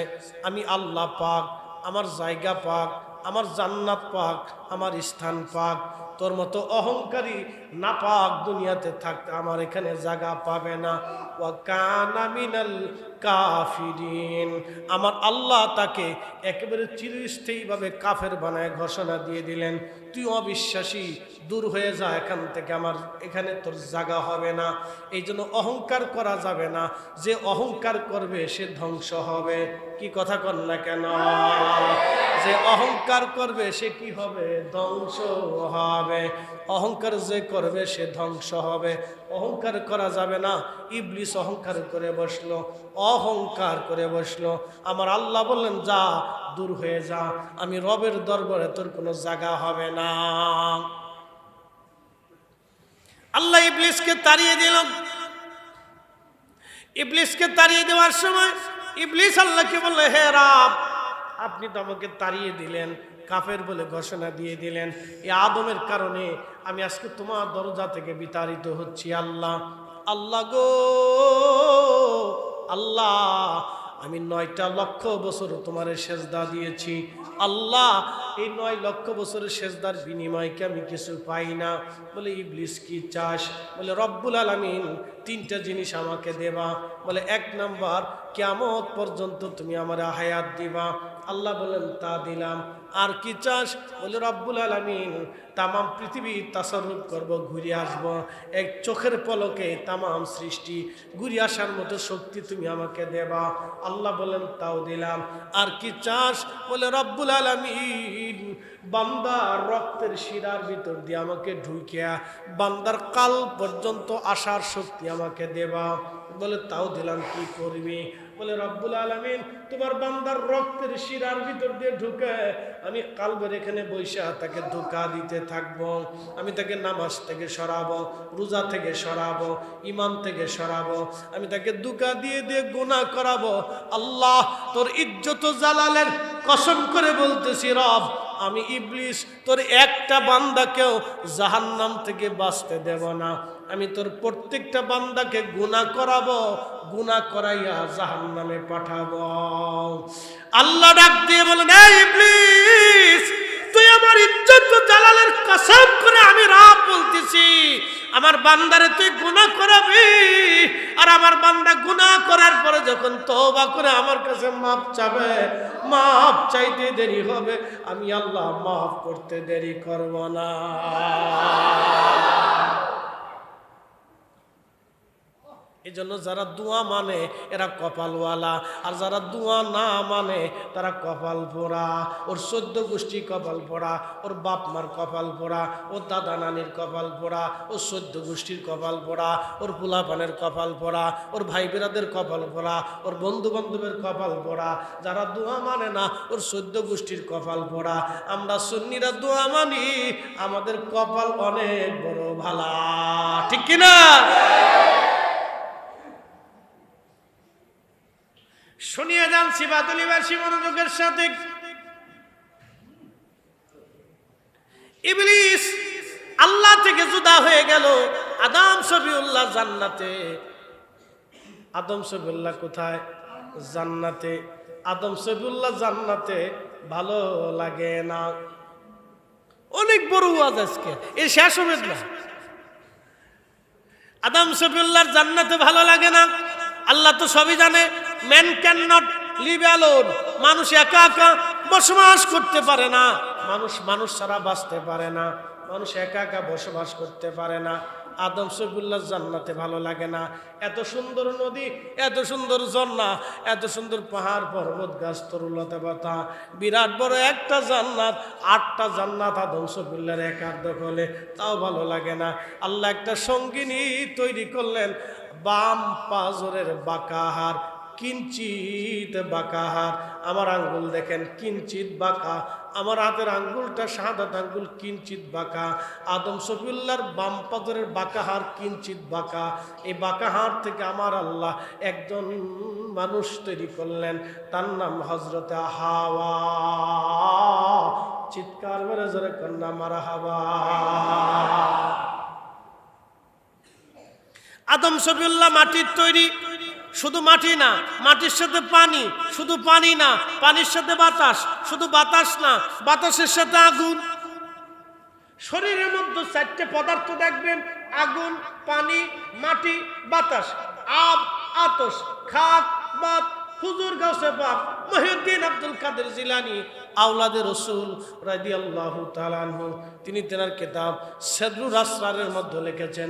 আমি আল্লাহ পাক, আমার জায়গা পাক, আমার জান্নাত পাক, আমার স্থান পাক। তোর মতো অহংকারী নাপাক দুনিয়াতে থাকতে আমার এখানে জায়গা পাবে না। ওয়া কানা মিনাল কাফিরিন, আমার আল্লাহ তাকে একেবারে চিরস্থায়ীভাবে কাফের বানায় ঘোষণা দিয়ে দিলেন, তুই অবিশ্বাসী, দূর হয়ে যা এখান থেকে, আমার এখানে তোর জায়গা হবে না। এই জন্য অহংকার করা যাবে না, যে অহংকার করবে সে ধ্বংস হবে। কি কথা কন না কেন? যে অহংকার করবে সে কি হবে? ধ্বংস হবে। অহংকার যে করবে সে ধ্বংস হবে। অহংকার করা যাবে না। ইবলিস অহংকার করে বসলো, অহংকার করে বসলো। আমার আল্লাহ বললেন, যা, দূর হয়ে যা, আমি রবের দরবারে তোর কোনো জায়গা হবে না। আল্লাহ ইবলিসকে তাড়িয়ে দিল। ইবলিসকে তাড়িয়ে দেওয়ার সময় ইবলিস আল্লাহকে বলল, হে রব, আপনি তো আমাকে তাড়িয়ে দিলেন, কাফের বলে ঘোষণা দিয়ে দিলেন, এই আদমের কারণে আমি আজকে তোমার দরজা থেকে বিতাড়িত হচ্ছি। আল্লাহ, আল্লাহ গো আল্লাহ, আমি 9টা লক্ষ বছর তোমার সেজদা দিয়েছি। আল্লাহ, এই 9 লক্ষ বছরের সেজদার বিনিময়ে কি আমি কিছু পাই না? বলে, ইবলিস কি চাস? বলে, রব্বুল আলামিন 3টা জিনিস আমাকে দেবা। বলে, 1 নাম্বার, কিয়ামত পর্যন্ত তুমি আমার হায়াত দিবা। আল্লাহ বলেন, তা দিলাম। আর কি চাস? বলে, রব্বুল আলামিন তামাম পৃথিবী তাসাররুফ করব, ঘুরে আসব, এক চোখের পলকে তামাম সৃষ্টি ঘুরে আসার মতো শক্তি তুমি আমাকে দেবা। আল্লাহ বলেন, তাও দিলাম। আর কি চাস? বলে, রব্বুল আলামিন বান্দার রক্তের শিরার ভিতর দিয়ে আমাকে ঢুকিয়া বান্দার কাল পর্যন্ত আসার শক্তি আমাকে দেবা। বলে, তাও দিলাম। কি করবি? বলে, রব্বুল আলামিন তোমার বান্দার রক্তের শিরার ভিতর দিয়ে ঢুকে আমি কালবের এখানে বৈশা তাকে ধোঁকা দিতে থাকবো। আমি তাকে নামাজ থেকে সরাবো, রোজা থেকে সরাবো, ইমান থেকে সরাবো, আমি তাকে ধোঁকা দিয়ে দিয়ে গুনাহ করাবো। আল্লাহ, তোর ইজ্জত জালালের কসম করে বলতেছি, রব, আমি ইবলিস তোর একটা বান্দাকেও জাহান্নাম থেকে বাঁচতে দেব না। আমি তোর প্রত্যেকটা বান্দাকে গুনাহ করাবো, গুনাহ করাইয়া জাহান্নামে পাঠাবো। আল্লাহ ডাক দিয়ে বলেন, এই ইবলিস, তুই আমার ইজ্জত জালালের কসম করে আমি রব বলতেছি, আমার বান্দারে তুই গুনাহ করাবি, আর আমার বান্দা গুনাহ করার পরে যখন তওবা করে আমার কাছে মাফ চাবে, মাফ চাইতে দেরি হবে, আমি আল্লাহ মাফ করতে দেরি করব না। এই জন্য যারা দোয়া মানে এরা কপালওয়ালা, আর যারা দোয়া না মানে তারা কপাল পোড়া। ওর 14 গোষ্ঠী কপাল পোড়া, ওর বাপ মার কপাল পোড়া, ওর দাদা নানির কপাল পোড়া, ওর 14 গোষ্ঠীর কপাল পোড়া, ওর পোলাপানের কপাল পোড়া, ওর ভাই বেরাদের কপাল পোড়া, ওর বন্ধু বান্ধবের কপাল পোড়া। যারা দোয়া মানে না ওর 14 গোষ্ঠীর কপাল পোড়া। আমরা সুন্নিরা দোয়া মানি, আমাদের কপাল অনেক বড় ভালা, ঠিক কিনা? শুনিয়ে যান সিবাতুলিবাসী মনোযোগের সাথে। ইবলিস আল্লাহ থেকে জুদা হয়ে গেল। আদম সফিউল্লাহ জান্নাতে। আদম সফিউল্লাহ কোথায়? জান্নাতে। আদম সফিউল্লাহ জান্নাতে ভালো লাগে না। অনেক বড় ওয়াজ আজকে, এই শেষ হবে না। আদম সফিউল্লাহর জান্নাতে ভালো লাগে না। আল্লাহ তো সবই জানে। Man can not live alone. মানুষ একা একা বসবাস করতে পারে না। মানুষ ছাড়া বাঁচতে পারে না। মানুষ একা একা বসবাস করতে পারে না। আদম সফিউল্লাহ জান্নাতে ভালো লাগে না। এত সুন্দর নদী, এত সুন্দর ঝর্ণা, এত সুন্দর পাহাড় পর্বত গাছ তরুলতা পাতা, বিরাট বড় একটা জান্নাত, 8টা জান্নাত আদম সফিউল্লাহর একার দখলে, তাও ভালো লাগে না। আল্লাহ একটা সঙ্গিনী তৈরি করলেন, বাম পাজরের বাঁকাহার, কিঞ্চিত বাঁকাহার। আমার আঙ্গুল দেখেন কিঞ্চিত বাঁকা, আমার হাতের আঙ্গুলটা শাহাদাত আঙ্গুল কিঞ্চিত বাঁকা। আদম সফিউল্লাহর বাম পাজরের বাঁকাহার কিঞ্চিত বাঁকা। এই বাঁকাহার থেকে আমার আল্লাহ একজন মানুষ তৈরি করলেন, তার নাম হযরতে হাওয়া। চিৎকার মেরে জোরে কন্যা মারহাবা। আদম সফিউল্লাহ মাটির তৈরি, শুধু মাটি না, মাটির সাথে পানি, শুধু পানি না, পানির সাথে বাতাস, শুধু বাতাস না, বাতাসের সাথে আগুন। শরীরের মধ্যে 4টে পদার্থ দেখবেন, আগুন, পানি, মাটি, বাতাস। আব, আতশ, খাক, বাত। হুজুর গাউসে পাক মহিউদ্দিন আব্দুল কাদের জিলানী আওলাদে রসুল রাদিয়াল্লাহু তাআলা আনহু, তিনি তেনার কিতাব সাদরুল আসরারের মধ্যে লিখেছেন,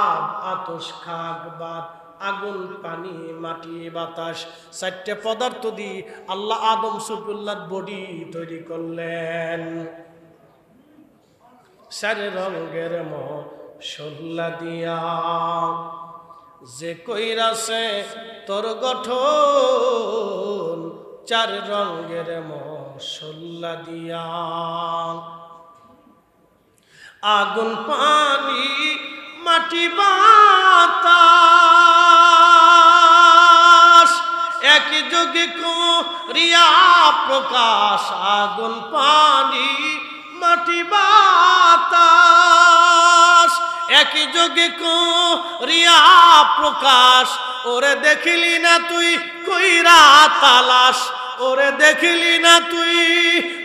আব, আতশ, খাক, বাত, আগুন, পানি, মাটি, বাতাস, 4টে পদার্থ দিয়ে আল্লাহ আদম সফিউল্লাহর বডি তৈরি করলেন। 4 রঙের মশলা দিয়া যে কইরাছে তোর গঠন, 4 রঙের মশলা দিয়া। আগুন, পানি, মাটি, বাতাস একই যোগে করিয়া প্রকাশ। আগুন, পানি, মাটি, বাতাস একই যোগে করিয়া প্রকাশ। ওরে দেখিলি না তুই কইরা তালাশ, ওরে দেখিলি না তুই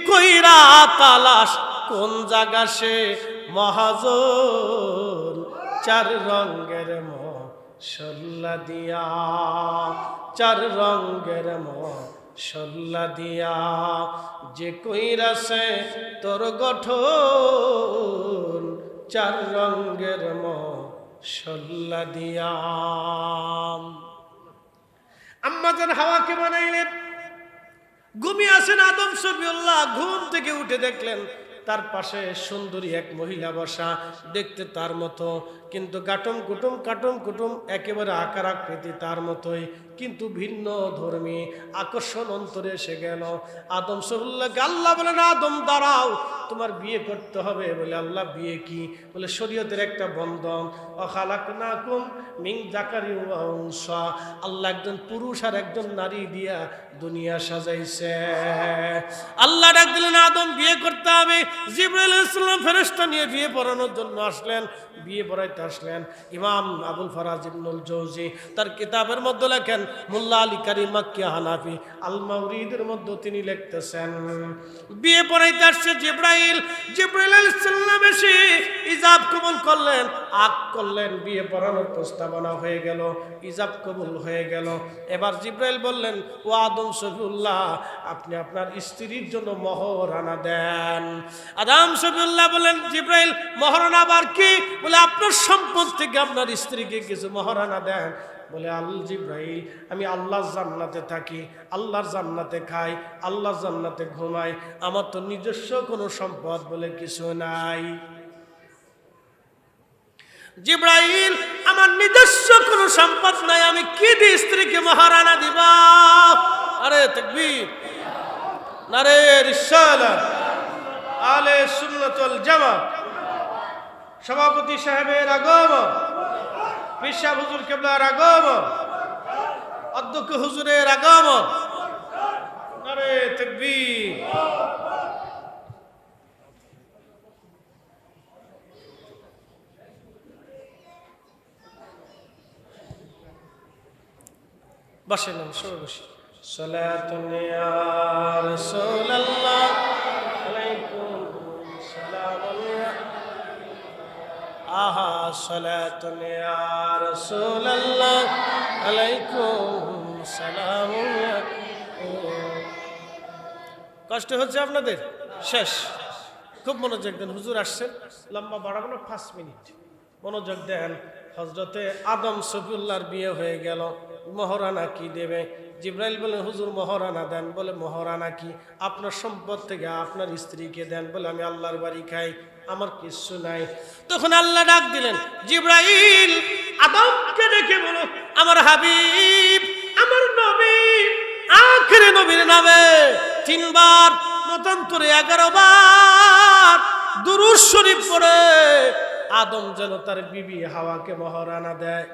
কইরা তালাশ, কোন জায়গা সে মহাজন। 4 রঙের মশলা দিয়া, 4 রঙের মশলা দিয়া যে কইরাছে তোর গঠন, 4 রঙের মশলা দিয়া। আম্মাজান হাওয়াকে বানাইলেন, ঘুমিয়ে আছেন আদম সফিউল্লাহ। ঘুম থেকে উঠে দেখলেন তার পাশে সুন্দরী এক মহিলা বসা, দেখতে তার মতো, কিন্তু কাটুম কুটুম কাটুম কুটুম একেবারে আকার আকৃতি তার মতোই, কিন্তু ভিন্ন ধর্মী। আকর্ষণ অন্তরে এসে গেল আদম সফিউল্লাহকে। আল্লাহ বলেন, আদম দাঁড়াও, তোমার বিয়ে করতে হবে। বলে, আল্লাহ বিয়ে কি? বলে, শরীয়তের একটা বন্ধন। খালাকনাকুম মিন যাকারিন ওয়া উনসা, আল্লাহ একজন পুরুষ আর একজন নারী দিয়া দুনিয়া সাজাইছে। আল্লাহ ডাক দিলেন, আদম বিয়ে করতে হবে। জিবরাইল আলাইহিস সালাম ফেরেশতা নিয়ে বিয়ে পড়ানোর জন্য আসলেন, বিয়ে পড়াইতে আসলেন। ইমাম আবুল ফারাজ ইবনুল জৌজি তার কিতাবের মধ্যে লেখেন, মোল্লা আলী কারীম মাক্কি হানাফি আল মাওরিদের মধ্যে তিনি লিখতেছেন, বিয়ে পড়াইতে আসছে জিবরাইল। জিবরাইল আলাইহিস সালাম এসে ইজাব কবুল করলেন, আক করলেন, বিয়ে পড়ানোর প্রস্তাবনা হয়ে গেল, ইজাব কবুল হয়ে গেল। এবার জিবরাইল বললেন, ও আদম সফিউল্লাহ, আপনি আপনার স্ত্রীর জন্য মহরানা দেন। আদম সফিউল্লাহ বলেন, জিবরাইল মহরানা আবার কি? বলে, আপনার সম্পদ থেকে আপনার স্ত্রীকে কিছু মহরানা দেন। বলে, আল জিবরাইল, আমি আল্লাহর জান্নাতে থাকি, আল্লাহর জান্নাতে খাই, আল্লাহর জান্নাতে ঘুমাই, আমার তো নিজস্ব কোনো সম্পদ বলে কিছু নাই। জিবরাইল, আমার নিজস্ব কোনো সম্পদ নাই, আমি কি দিয়ে স্ত্রীকে মহারানা দিব? আরে তাকবীর, নারে রিসালাত, আলে সুন্নাত ওয়াল জামাত, সভাপতি সাহেবের আগমন, পীর সাহেব হুজুর কিবলার আগমন, অধ্যক্ষ হুজুরের আগমন, নারে তাকবীর। বসেন, সবাই বসি। সালাতুন ইয়া রাসূলুল্লাহ আলাইকুম সালাম, আহা সালাতুন ইয়া রাসূলুল্লাহ আলাইকুম সালাম। কষ্ট হচ্ছে আপনাদের? শেষ। খুব মনোযোগ দেন, হুজুর আসছেন, লম্বা বাড়াবো না, 5 মিনিট মনোযোগ দেন। হযরতে আদম সফিউল্লাহর বিয়ে হয়ে গেল, মহারানা কি দেবে? জিবরাইল বলেন, হুজুর মহারানা দেন। বলে, মহারানা কি? আপনার সম্পদ থেকে আপনার স্ত্রীকে দেন। বলে, আমি আল্লাহর বাড়ি খাই, আমার কিছু নাই। তখন আল্লাহ ডাক দিলেন, জিবরাইল আদমকে ডেকে বলো, আমার হাবিব, আমার নবী, আখিরি নবীর নামে 3 বার, মতান্তরে 11 বার দুরূদ শরীফ পড়ে আদম যেন তার বিবি হাওয়াকে মহারানা দেয়।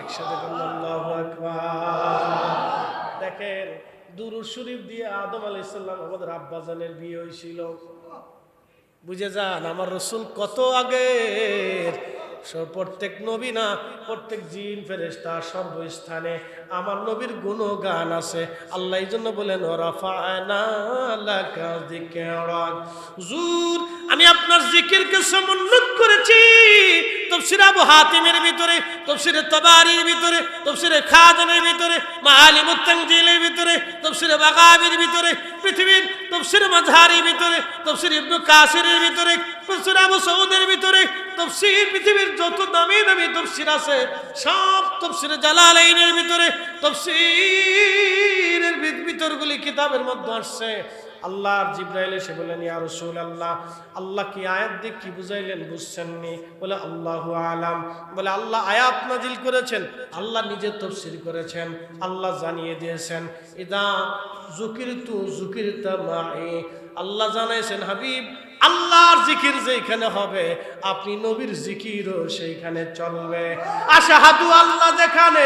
একসাথে আল্লাহু আকবার। দেখেন, দুরূদ শরীফ দিয়ে আদম আলাইহিস সালাম আমাদের আব্বাজানের বিয়ে হয়েছিল। বুঝে যান, আমার রসুল কত আগে প্রত্যেক নবী না, প্রত্যেক জিন ফেরেশতা সর্বস্থানে আমার নবীর গুণগান আছে। আল্লাহ এই জন্য বলেন রাফা'না লাকা যিকরাক, হুজুর আমি আপনার জিকিরকে সমুন্নত করেছি। তাফসীর আবু হাতিমের ভিতরে, তাফসীর তাবারির ভিতরে, তাফসীর খাজানের ভিতরে, মাআলিমুত তানজিলের ভিতরে, তাফসীর বাগাবির ভিতরে, পৃথিবীর তাফসীর মাযহারির ভিতরে, তাফসীর ইবনে কাসিরের ভিতরে, তাফসীর আবু সৌদের ভিতরে, তাফসীর পৃথিবীর যত দামি দামি তাফসীর আছে সব তাফসীর জালালাইনের ভিতরে, তাফসীরের ভিতরগুলি কিতাবের মধ্যে আসছে। আল্লাহর জিবরাইল এসে বলেন ইয়া রাসূলুল্লাহ, আল্লাহ কি আয়াত দিয়ে কি বুঝাইলেন বুঝছেননি? বলে আল্লাহু আলাম। বলে আল্লাহ আয়াত নাজিল করেছেন, আল্লাহ নিজে তাফসীর করেছেন, আল্লাহ জানিয়ে দিয়েছেন ইদা যুকিরতু যুকিরতা মাই। আল্লাহ জানাইছেন হাবিব আল্লাহর জিকির যেখানে হবে আপনি নবীর জিকিরও সেইখানে চলবে। আশহাদু আল্লাহ যেখানে,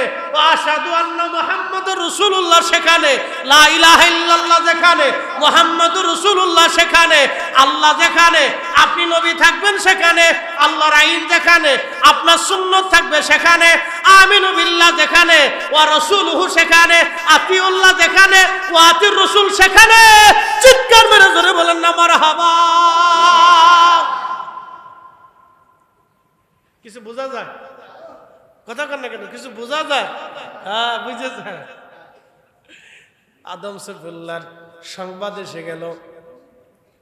আশহাদু আন্না মুহাম্মাদুর রাসূলুল্লাহ সেখানে, লা ইলাহা ইল্লাল্লাহ যেখানে, মুহাম্মাদুর রাসূলুল্লাহ সেখানে, আল্লাহ যেখানে আপনি নবী থাকবেন সেখানে, আল্লাহর আইন যেখানে আপনার সুন্নাত থাকবে সেখানে, আমিনু বিল্লাহ যেখানে ওয়া রাসূলুহু সেখানে, আতিউল্লাহ যেখানে ওয়া আতির রাসূল সেখানে। চিৎকার মেরে জোরে বলেন না মারহাবা। কিছু বোঝা যায়? কথা কন না কেন? কিছু বোঝা যায়? হ্যাঁ বুঝেছে। আদম সফিউল্লাহর সংবাদ এসে গেল।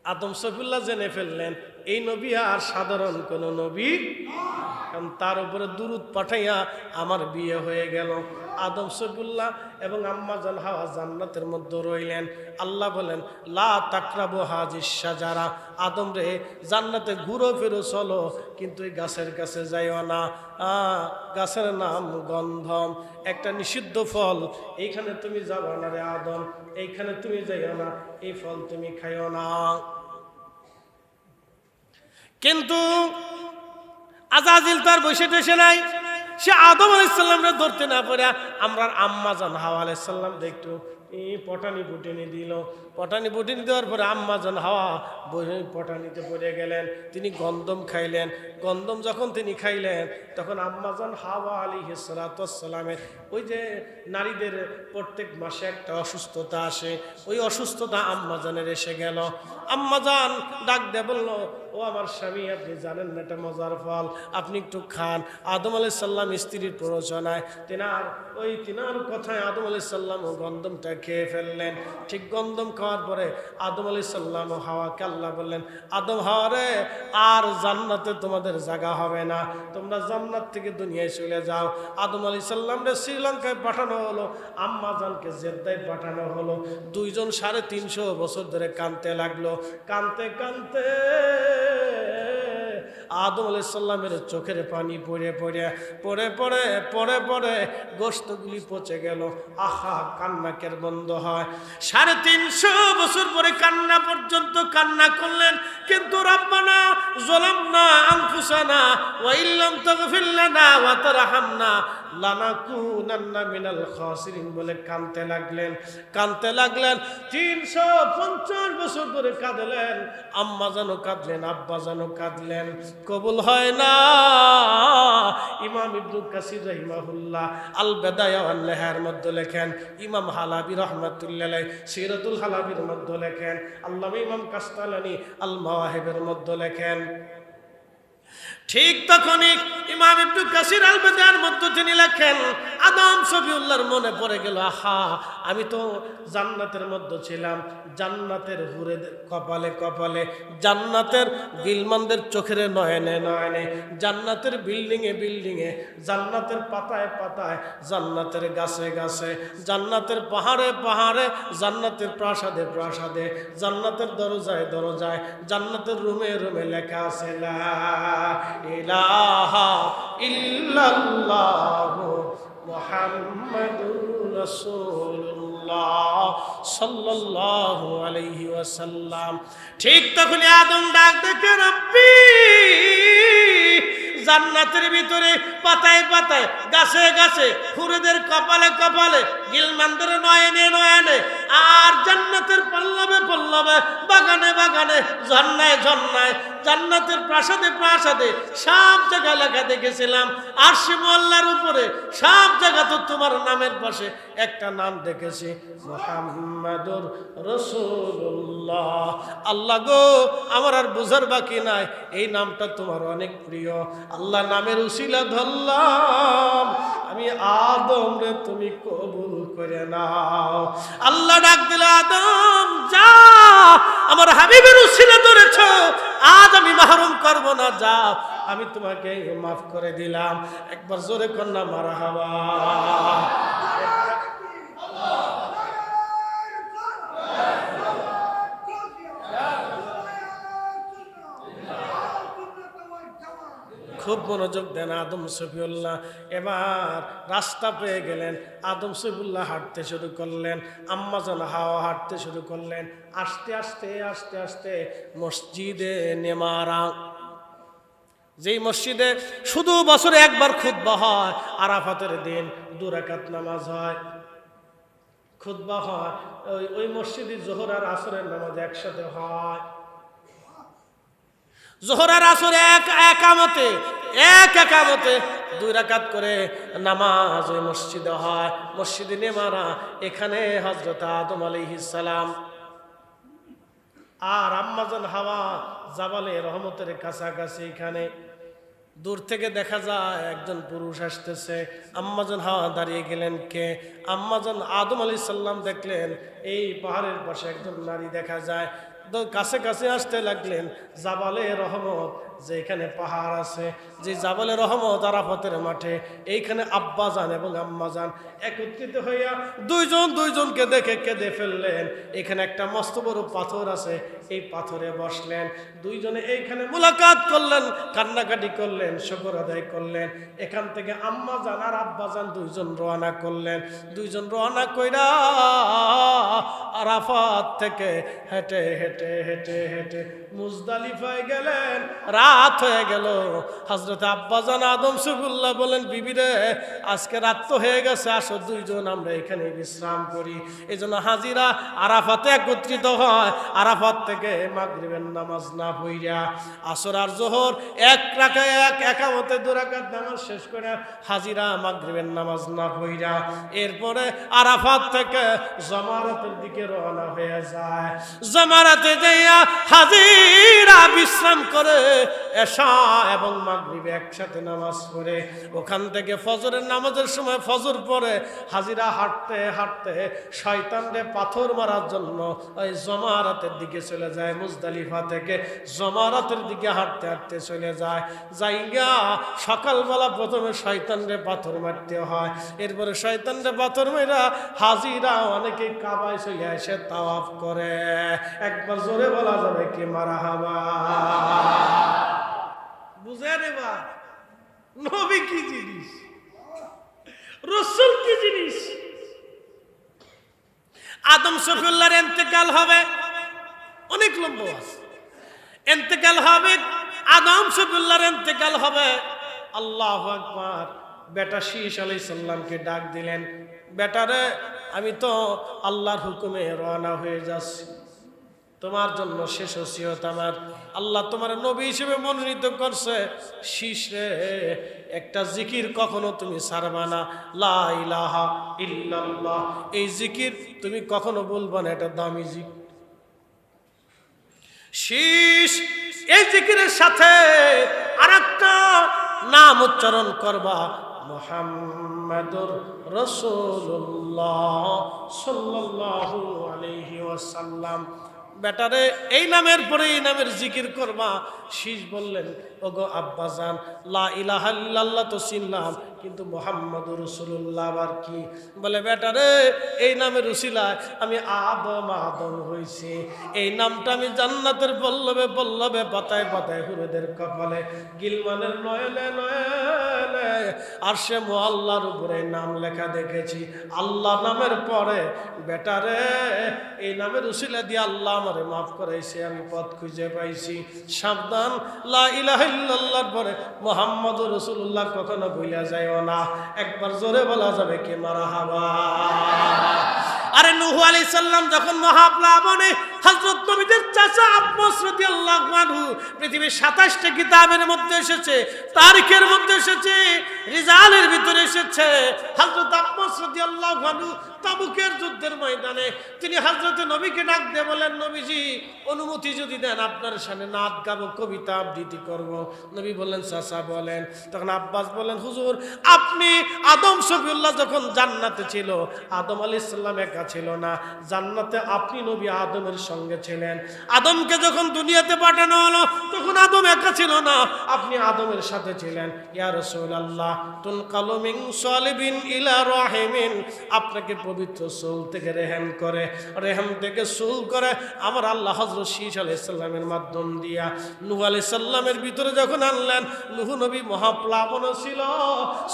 আদম সফিউল্লাহ জেনে ফেললেন এই নবী আর সাধারণ কোন নবী, কারণ তার উপরে দুরূদ পাঠাইয়া আমার বিয়ে হয়ে গেল। আদম সফিউল্লাহ এবং আম্মা জান হাওয়া জান্নাতের মধ্যে রইলেন। আল্লাহ বলেন লা তাকরাবু হাজিস শাজারা, আদম রে জান্নাতে ঘুরো ফিরো চলো কিন্তু এই গাছের কাছে যাইও না। গাছের নাম গন্ধম, একটা নিষিদ্ধ ফল, এইখানে তুমি যাবো না রে আদম, এইখানে তুমি যাইও না, এই ফল তুমি খাইও না। কিন্তু আজাজিল তো আর বসে টসে নাই, সে আদম আলাইহিস সালামরে ধরতে না পারে আমরা আম্মা জান হাওয়া আলাইহিস সালাম দেখতো পটানি পুটিনি দিল। পটানি পুটিনি দেওয়ার পরে আম্মা জান হাওয়া পটানিতে পড়ে গেলেন। তিনি গন্ধম খাইলেন। গন্ধম যখন তিনি খাইলেন তখন আম্মা জান হাওয়া আলাইহিস সালামের ওই যে নারীদের প্রত্যেক মাসে একটা অসুস্থতা আসে, ওই অসুস্থতা আম্মা জানের এসে গেল। আম্মা জান ডাক দিয়ে বলল ও আমার স্বামী আপনি জানেন না এটা মজার ফল, আপনি একটু খান। আদম আলাইহিস সালাম স্ত্রীর প্ররোচনায় তিনার কথায় আদম আলাইহিস সালাম ও গন্ধমটা খেয়ে ফেললেন। ঠিক গন্ধম খাওয়ার পরে আদম আলাইহিস সালাম ও হাওয়াকে আল্লাহ বললেন আদম হাওয়া রে আর জান্নাতে তোমাদের জায়গা হবে না, তোমরা জান্নাত থেকে দুনিয়ায় চলে যাও। আদম আলাইহিস সালাম রে শ্রীলঙ্কায় পাঠানো হলো, আম্মা জানকে জেদ্দায় পাঠানো হলো। দুইজন 350 বছর ধরে কাঁদতে লাগলো। কাঁদতে কাঁদতে আদম আলাইহিস সালামের চোখের পানি পড়ে গোশতগুলি পচে গেল। আহা কান্নাকের বন্ধ হয়। 350 বছর পরে কান্না পর্যন্ত কান্না করলেন, কিন্তু রব্বানা যালামনা আনফুসানা ওয়া ইল্লাম তাগফির লানা ওয়া তারহামনা লানাকুনান্না মিনাল খাসিরিন বলে কাঁদতে লাগলেন। 350 বছর ধরে কাঁদলেন। আম্মা জানো কাঁদলেন, আব্বা জানো কাঁদলেন, কবুল হয় না। ইমাম ইবনে কাসির রাহিমাহুল্লাহ আল বিদায়া ওয়ান নিহায়ার মধ্যে লেখেন, ইমাম হালাবি রাহমাতুল্লাহ আলাইহি সিরাতুল হালাবির মধ্যে লেখেন, আল্লামা ইমাম কাসতালানি আল মাওয়াহিবের মধ্যে লেখেন। ঠিক তখনই ইমাম ইবনে কাসির আল বিদায়ার মধ্যে তিনি লেখেন আদম সফিউল্লাহর মনে পড়ে গেল আহা আমি তো জান্নাতের মধ্যে ছিলাম, জান্নাতের হুরেদের কপালে কপালে, জান্নাতের গিলমানদের চোখের নয়নে নয়নে, জান্নাতের বিল্ডিংয়ে বিল্ডিংয়ে, জান্নাতের পাতায় পাতায়, জান্নাতের গাছে গাছে, জান্নাতের পাহাড়ে পাহাড়ে, জান্নাতের প্রাসাদে প্রাসাদে, জান্নাতের দরজায় দরজায়, জান্নাতের রুমে রুমে লেখা আছে লা ইলাহা ইল্লাল্লাহু মুহাম্মাদুর রাসূলুল্লাহ সাল্লাল্লাহু আলাইহি ওয়াসাল্লাম। ঠিক তখনই আদম ডাক দেখে রব্বি, জান্নাতের ভিতরে পাতায় পাতায় গাছে গাছে হুরেদের কপালে কপালে গিলমানদের নয়নে নয়নে, আর জান্নাতের পল্লবে পল্লবে, বাগানে বাগানে, ঝর্ণায় ঝর্ণায়, জান্নাতের প্রাসাদে প্রাসাদে সব জায়গায় লেখা দেখেছিলাম। আরশে মুআল্লার উপরে সব জায়গা তো তোমার নামের পাশে একটা নাম দেখেছি, মুহাম্মাদুর রাসূলুল্লাহ। আল্লাহ গো, আমার আর বোঝার বাকি নাই, এই নামটা তোমার অনেক প্রিয়। আল্লাহ নামের উসিলা ধরলাম, আমি আদম রে তুমি কবুল করে নাও। আল্লাহ ডাক দিল, আদম যা, আমার হাবিবের উসিলা ধরেছ, আজ আমি মাহরুম করব না, যাও, আমি তোমাকে মাফ করে দিলাম। একবার জোরে কন্যা মারহাবা। খুব মনোযোগ দেন। আদম শফিউল্লাহ এবার রাস্তা পেয়ে গেলেন। আদম শফিউল্লাহ হাঁটতে শুরু করলেন, আম্মাজান হাওয়া হাঁটতে শুরু করলেন। আস্তে আস্তে আস্তে আস্তে মসজিদে নেমারা, যেই মসজিদে শুধু বছরে একবার খুতবা হয়, আরাফাতের দিন 2 রাকাত নামাজ হয়, খুতবা হয়, ওই মসজিদে যোহর আর আসরের নামাজ একসাথে হয়। যোহর আর আসর এক একামতে 2 রাকাত করে নামাজ ওই মসজিদে হয়, মসজিদে নেমারা। এখানে হযরত আদম আলাইহিস সালাম আর আম্মাজান হাওয়া জাবালে রহমতের কাছাকাছি। এখানে দূর থেকে দেখা যায় একজন পুরুষ আসতেছে। আম্মাজান হাওয়া দাঁড়িয়ে গেলেন, কে? আম্মাজান আদম আলাইহিস সালাম দেখলেন এই পাহাড়ের পাশে একজন নারী দেখা যায়। কাছে কাছে আসতে লাগলেন। জাবালে রহমত, যে এখানে পাহাড় আছে, যে জাবালে রহমত আরাফাতের মাঠে, এইখানে আব্বাজান এবং আম্মাজান একত্রিত হইয়া দুইজনকে দেখে কেঁদে ফেললেন। এখানে একটা মস্ত বড় পাথর আছে, এই পাথরে বসলেন। দুইজনে এইখানে মুলাকাত করলেন, কান্নাকাটি করলেন, শুকর আদায় করলেন। এখান থেকে আম্মাজান আর আব্বাজান দুইজন রওনা করলেন। দুইজন রওনা কইরা আরাফাত থেকে হেঁটে হেঁটে হেঁটে হেঁটে মুজদালিফায় গেলেন। রাত হয়ে গেল। হযরত আব্বাজান আদম শফিউল্লাহ বলেন, বিবি রে, আজকে রাত তো হয়ে গেছে, আসো দুইজন আমরা এখানে বিশ্রাম করি। এই জন্য হাজিরা আরাফাতে একত্রিত হয়। আরাফাত থেকে মাগরিবের নামাজ না পড়িয়া আসর আর যোহর একামতে 2 রাকাত নামাজ শেষ করে হাজিরা মাগরিবের নামাজ না পড়িয়া এরপরে আরাফাত থেকে জামারাতের দিকে রওনা হয়ে যায়। জামারাতে যাইয়া হাজিরা বিশ্রাম করে এশা এবং মাগরিবে একসাথে নামাজ পড়ে ওখান থেকে ফজরের নামাজের সময় ফজর পড়ে হাজিরা হাঁটতে হাঁটতে শয়তানরে পাথর মারার জন্য ওই জামারাতের দিকে চলে যায়। মুজদালিফা থেকে জামারাতের দিকে হাঁটতে হাঁটতে চলে যায়। যাইগা সকালবেলা প্রথমে শয়তানরে পাথর মারতে হয়, এরপরে শয়তানরে পাথর মেরা হাজিরা অনেকে কাবায় চলে এসে তাওয়াফ করে। একবার জোরে বলা যাবে কি মারহাবা? বুঝেন এবার নবী কি জিনিস, রাসূল কি জিনিস। আদম শফিউল্লাহর ইন্তেকাল হবে, অনেক লম্বা আছে, ইন্তেকাল হবে, আদম শফিউল্লাহর ইন্তেকাল হবে। আল্লাহু আকবার। বেটা শীশ আলাইহিস সালামকে ডাক দিলেন, বেটারে, আমি তো আল্লাহর হুকুমে রওনা হয়ে যাচ্ছি, তোমার জন্য শেষ ওসিয়ত আমার, আল্লাহ তোমার নবী হিসেবে মনোনীত করছে। শীষ রে, একটা জিকির কখনো তুমি ছাড়বা না, লা ইলাহা ইল্লাল্লাহ। এই জিকির তুমি কখনো বলবা না, এটা দামি জিকির। শীষ, এই জিকিরের সাথে আরেকটা নাম উচ্চারণ করবা, মুহাম্মাদুর রাসূলুল্লাহ সাল্লাল্লাহু আলাইহি ওয়াসাল্লাম। বেটারে, এই নামের পরে এই নামের জিকির করবা। শীষ বললেন, ওগো আব্বাজান, লা ইলাহা ইল্লাল্লাহ তো চিনলাম, কিন্তু মুহাম্মাদুর রাসূলুল্লাহ আবার কি? বলে, বেটারে, এই নামের উসিলায় আমি আদম হইছি। এই নামটা আমি জান্নাতের পল্লবে পল্লবে পাতায় পাতায় হুরেদের কপালে গিলমানের নয়নে নয়নে আরশে মুআল্লার উপরে নাম লেখা দেখেছি। আল্লাহ নামের পরে বেটারে, এই নামের উসিলা দিয়ে আল্লাহ আমারে মাফ করাইছে, আমি পথ খুঁজে পাইছি। সাবধান, লা ইলাহা ইল্লাল্লাহর পরে মুহাম্মদুর রাসূলুল্লাহ কখনো ভুলে যাইও না। একবার জোরে বলা যাবে কি মারহাবা। আরে নূহ আলাইহিস সালাম যখন মহাপ্লাবনে হযরত নবীদের চাচা আব্বাস রাদিয়াল্লাহু আনহু, পৃথিবীর 27টা কিতাবের মধ্যে এসেছে, তারিখের মধ্যে এসেছে, রিজালের ভিতরে এসেছে, হযরত আব্বাস রাদিয়াল্লাহু আনহু তাবুকের যুদ্ধের ময়দানে তিনি হযরত নবীকে ডাক দিয়ে বলেন, নবীজি অনুমতি যদি দেন আপনার সামনে নাত গাবো, কবিতা আবৃত্তি করব। নবী বললেন চাচা বলেন। তখন আব্বাস বলেন, হুজুর আপনি আদম শফিউল্লাহ যখন জান্নাতে ছিল, আদম আলাইহিস সালাম একা ছিল না, জান্নাতে আপনি নবী আদমের সঙ্গে ছিলেন। আদমকে যখন দুনিয়াতে পাঠানো হলো তখন আদম একা ছিল না, আপনি আদমের সাথে ছিলেন। ইয়া রাসূলুল্লাহ তুনকালু মিন সালিবিন ইলা রাহিমিন, আপনাকে পবিত্র সোল থেকে রেহেম করে, রেহেম থেকে সোল করে আমার আল্লাহ হযরত শীশ আলাইহিস সালামের মাধ্যম দিয়া নূহ আলাইহিস সালামের ভিতরে যখন আনলেন, নূহ নবী মহাপ্লাবন ছিল,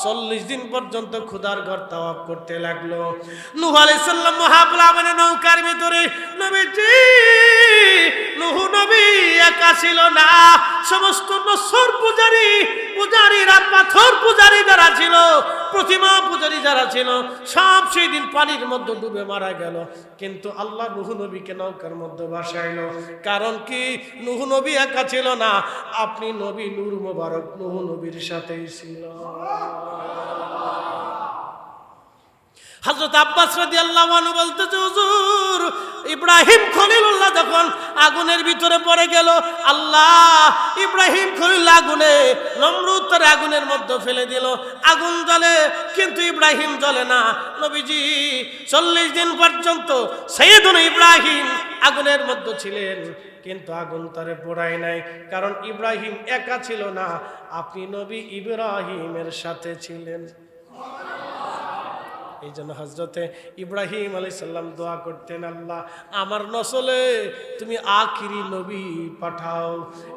40 দিন পর্যন্ত ক্ষুধার ঘর তাওয়াফ করতে লাগলো। নূহ আলাইহিস সালাম মহাপ্লাবনে নৌকার ভিতরে, নবীজি নূহ নবী একা ছিল না, সমস্ত নসর পূজারীরা, পাথর পূজারী যারা ছিল, প্রতিমা পূজারী যারা ছিল, সব সেই দিন পানির মধ্যে ডুবে মারা গেল। কিন্তু আল্লাহ নূহ নবীকে নৌকার মধ্যে ভাসাইলো। কারণ কি? নূহ নবী একা ছিল না, আপনি নবী নূর মোবারক নূহ নবীর সাথেই ছিল। হযরত আব্বাস রাদিয়াল্লাহু আনহু বলতেছে, হুজুর ইব্রাহিম খলিলুল্লাহ যখন আগুনের ভিতরে পড়ে গেল, আল্লাহ ইব্রাহিম খলিলুল্লাহ আগুনে, নমরুদ তার আগুনের মধ্যে ফেলে দিল, আগুন জ্বলে কিন্তু ইব্রাহিম জ্বলে না। নবীজি 40 দিন পর্যন্ত সাইয়েদুনা ইব্রাহিম আগুনের মধ্যে ছিলেন, কিন্তু আগুন তারে পোড়ায় নাই। কারণ ইব্রাহিম একা ছিল না, আপনি নবী ইব্রাহিমের সাথে ছিলেন। এই জন্য হযরতে ইব্রাহিম আলাইহিস সালাম দোয়া করতেন, আল্লাহ আমার নসলে তুমি আখিরি নবী পাঠাও।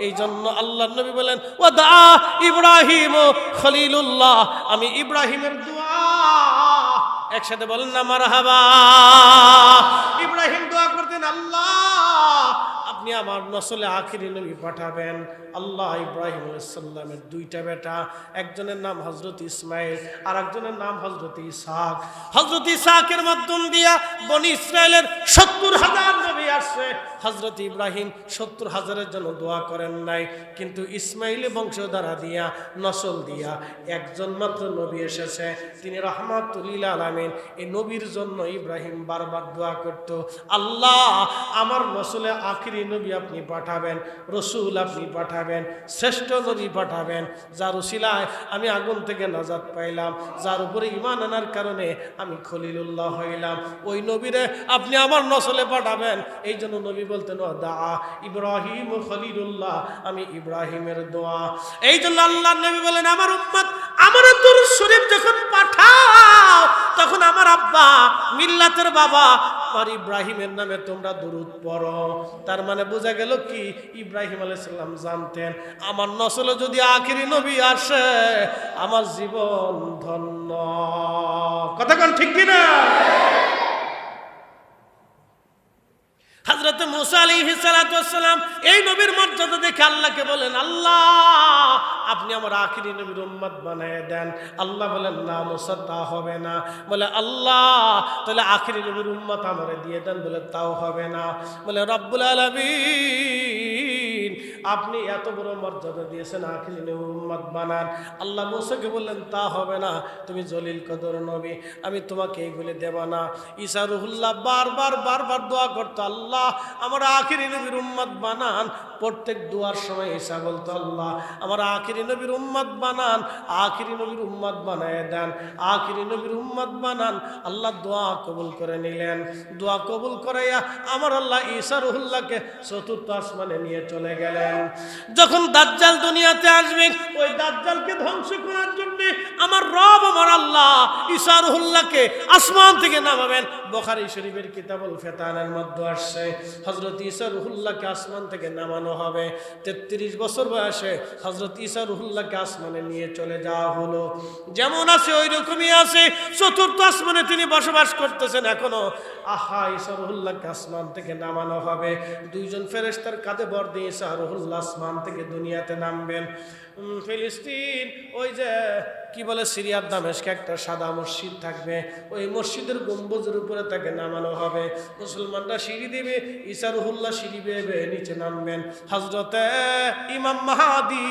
এই জন্য আল্লাহর নবী বলেন, ওয়াদা ইব্রাহিম খলিলুল্লাহ, আমি ইব্রাহিমের দোয়া, একসাথে বলেন না মারহাবা। ইব্রাহিম দোয়া করতেন, আল্লাহ আপনি আমার নসলে আখিরি নবী পাঠাবেন। আল্লাহ ইব্রাহিম আলাইহিস সালামের 2টা বেটা, একজনের নাম হযরত ইসমাইল আর একজনের নাম হযরত ইসহাক। হযরত ইসহাকের মাধ্যম দিয়া বনি ইসরাইলের 70,000 নবী আসছে। হযরত ইব্রাহিম 70,000-এর জন্য দোয়া করেন নাই, কিন্তু ইসমাইলের বংশধারা দিয়া, নসল দিয়া একজন মাত্র নবী এসেছে, তিনি রাহমাতুল লিল আলামিন। এই নবীর জন্য ইব্রাহিম বারবার দোয়া করত, আল্লাহ আমার নসলে আখিরি নবী আপনি পাঠাবেন, রসুল আপনি পাঠাবেন, শ্রেষ্ঠ নবী পাঠাবেন, যার উসিলায় আমি আগুন থেকে নাজাত পাইলাম, যার উপরে ঈমান আনার কারণে আমি খলিলুল্লাহ হইলাম, ওই নবীরে আপনি আমার নসলে পাঠাবেন। এই জন্য নবী বলতেন, দা ইব্রাহিম খলিলুল্লাহ, আমি ইব্রাহিমের দোয়া। এই জন্য আল্লাহর নবী বলেন, আমার উম্মত আমার দুরূদ শরীফ যখন পাঠাও তখন আমার আব্বা মিল্লাতের বাবা আর ইব্রাহিমের নামে তোমরা দুরূদ পড়ো। তার মানে বোঝা গেল কি, ইব্রাহিম আলাইহিস সালাম জানতেন আমার নসলে যদি আখিরি নবী আসে আমার জীবন ধন্য। কথা কোন ঠিক কিনা? হযরত মুসা আলাইহিস সালাতু ওয়াস সালাম এই নবীর মর্যাদা দেখে আল্লাহকে বলেন, আল্লাহ আপনি আমার আখিরি নবীর উম্মত বানায় দেন। আল্লাহ বলেন, না মুসা তা হবে না। বলে, আল্লাহ তাহলে আখিরি নবীর উম্মত আমারে দিয়ে দেন। বলে, তাও হবে না। বলে, রব্বুল আলামিন আপনি এত বড় মর্যাদা দিয়েছেন, আখিরি নবীর উম্মত বানান। আল্লাহ মুসাকে বললেন, তা হবে না, তুমি জলিল কদর নবী, আমি তোমাকে এইগুলি দেব না। ঈসা রুহুল্লাহ বারবার দোয়া করতো, আল্লাহ আমার আখিরি নবীর উম্মত বানান। প্রত্যেক দোয়ার সময় ঈসা বলতো, আল্লাহ আমার আখিরি নবীর উম্মত বানান, আখিরি নবীর উম্মত বানায় দেন, আখিরি নবীর উম্মত বানান। আল্লাহ দোয়া কবুল করে নিলেন। দোয়া কবুল করাইয়া আমার আল্লাহ ঈসা রুহুল্লাহকে চতুর্থ আসমানে নিয়ে চলে গেলেন। যখন দাজ্জাল দুনিয়াতে আসবে, ওই দাজ্জালকে ধ্বংস করার জন্য আমার রব আমার আল্লাহ ঈসা রুহুল্লাহকে আসমান থেকে নামাবেন। বুখারী শরীফের কিতাবুল ফিতানের মধ্যে আসছে, হযরত ঈসা রুহুল্লাহকে আসমান থেকে নামানো নামানো হবে। 33 বছর বয়সে হযরত ঈসা রুহুল্লাহকে আসমানে নিয়ে চলে যাওয়া হলো। যেমন আছে ওই রকমই আছে, চতুর্থ আসমানে তিনি বসবাস করতেছেন এখনো। আহা, ঈসা রুহুল্লাহকে আসমান থেকে নামানো হবে। দুইজন ফেরেশতার কাঁধে ভর দিয়ে ঈসা রুহুল্লাহ আসমান থেকে দুনিয়াতে নামবেন। ফিলিস্তিন, ওই যে কি বলে সিরিয়ার দামেস্কে একটা সাদা মসজিদ থাকবে, ওই মসজিদের গম্বুজের উপরে তাকে নামানো হবে। মুসলমানরা সিঁড়ি দিবে, ঈসা রুহুল্লাহ সিঁড়ি বেয়ে নিচে নামবেন। হযরতে ইমাম মাহদী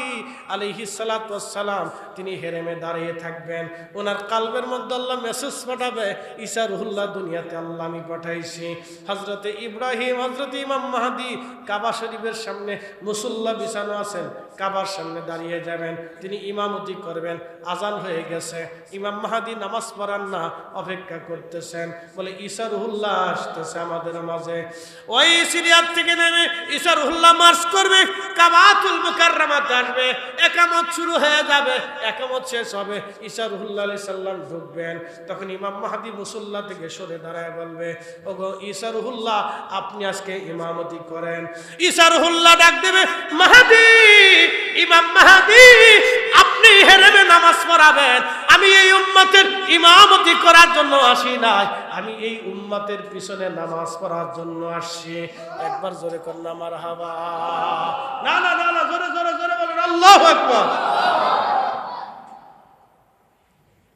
আলাইহিস সালাতু ওয়াস সালাম তিনি হেরেমে দাঁড়িয়ে থাকবেন। ওনার কালবের মধ্যে আল্লাহ মেসেজ পাঠাবে, ঈসা রুহুল্লাহ দুনিয়াতে আল্লাহ আমি পাঠাইছি। হযরতে ইব্রাহিম, হযরতে ইমাম মাহদী কাবা শরীফের সামনে মুসল্লা বিছানো আছেন, কাবার সামনে দাঁড়িয়ে যাবেন, তিনি ইমামতি করবেন। আজান হয়ে গেছে, ইমাম মাহদী নামাজ পড়ান না, অপেক্ষা করতেছেন। বলে ঈসা রুহুল্লাহ আসতেছে আমাদের মাঝে। ওই সিরিয়ার থেকে নেমে ঈসা রুহুল্লাহ মার্চ করবে, কাবাতুল মুকাররমাতে আসবে, একামত শুরু হয়ে যাবে, একামত শেষ হবে, ঈসা রুহুল্লাহ আলাইহিস সালাম ঢুকবেন। তখন ইমাম মাহদী মুসল্লা থেকে সরে দাঁড়ায় বলবে, ওগো ঈসা রুহুল্লাহ, আপনি আজকে ইমামতি করেন। ঈসা রুহুল্লাহ ডাক দেবে, মাহদী, ইমাম মাহদী, আপনি হেরেমে নামাজ পড়াবেন। আমি এই উম্মতের ইমামতি করার জন্য আসি নাই, আমি এই উম্মতের পিছনে নামাজ পড়ার জন্য আসছি। একবার জোরে কর না মারহাবা। না না না না, জোরে জোরে জোরে বলেন আল্লাহু আকবার।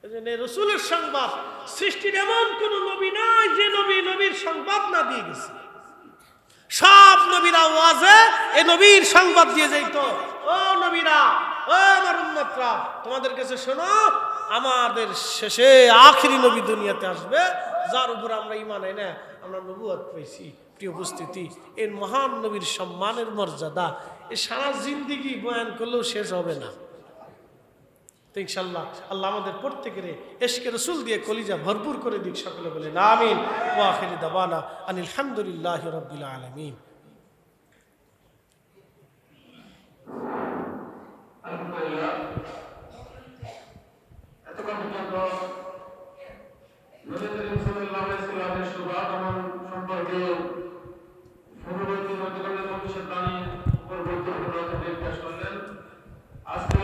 এজন্য রাসূলের সংবাদ, সৃষ্টির এমন কোন নবী নাই যে নবীর সংবাদ না দিয়ে গেছে। সব নবীরা ওয়াজে এই নবীর সংবাদ দিয়ে যাইত। ও নবীরা, ও আমার উম্মতরা, তোমাদের কাছে শোনো, আমাদের শেষে আখেরি নবী দুনিয়াতে আসবে, যার উপর আমরা ঈমান আনি না, আমরা নবুয়ত পেয়েছি। প্রিয় উপস্থিতি, এই মহান নবীর সম্মানের মর্যাদা এই সারা জিন্দেগি বয়ান করলেও শেষ হবে না। তো ইনশাআল্লাহ আল্লাহ আমাদের প্রত্যেকের ইশকে রাসূল দিয়ে কলিজা ভরপুর করে দিক। সকলে বলেন আমিন। ওয়া আখিরু দাওয়ানা আনিল হামদুলিল্লাহি রাব্বিল আলামিন। আলহামদুলিল্লাহ, এতক্ষণ পর্যন্ত নবী করিম সাল্লাল্লাহু আলাইহি ওয়াসাল্লামের শুভকামনা সম্পর্কে পূর্ববর্তী নবীগণের ভবিষ্যৎবাণীর উপর গুরুত্বপূর্ণ তথ্য পেশ করলেন। আজকে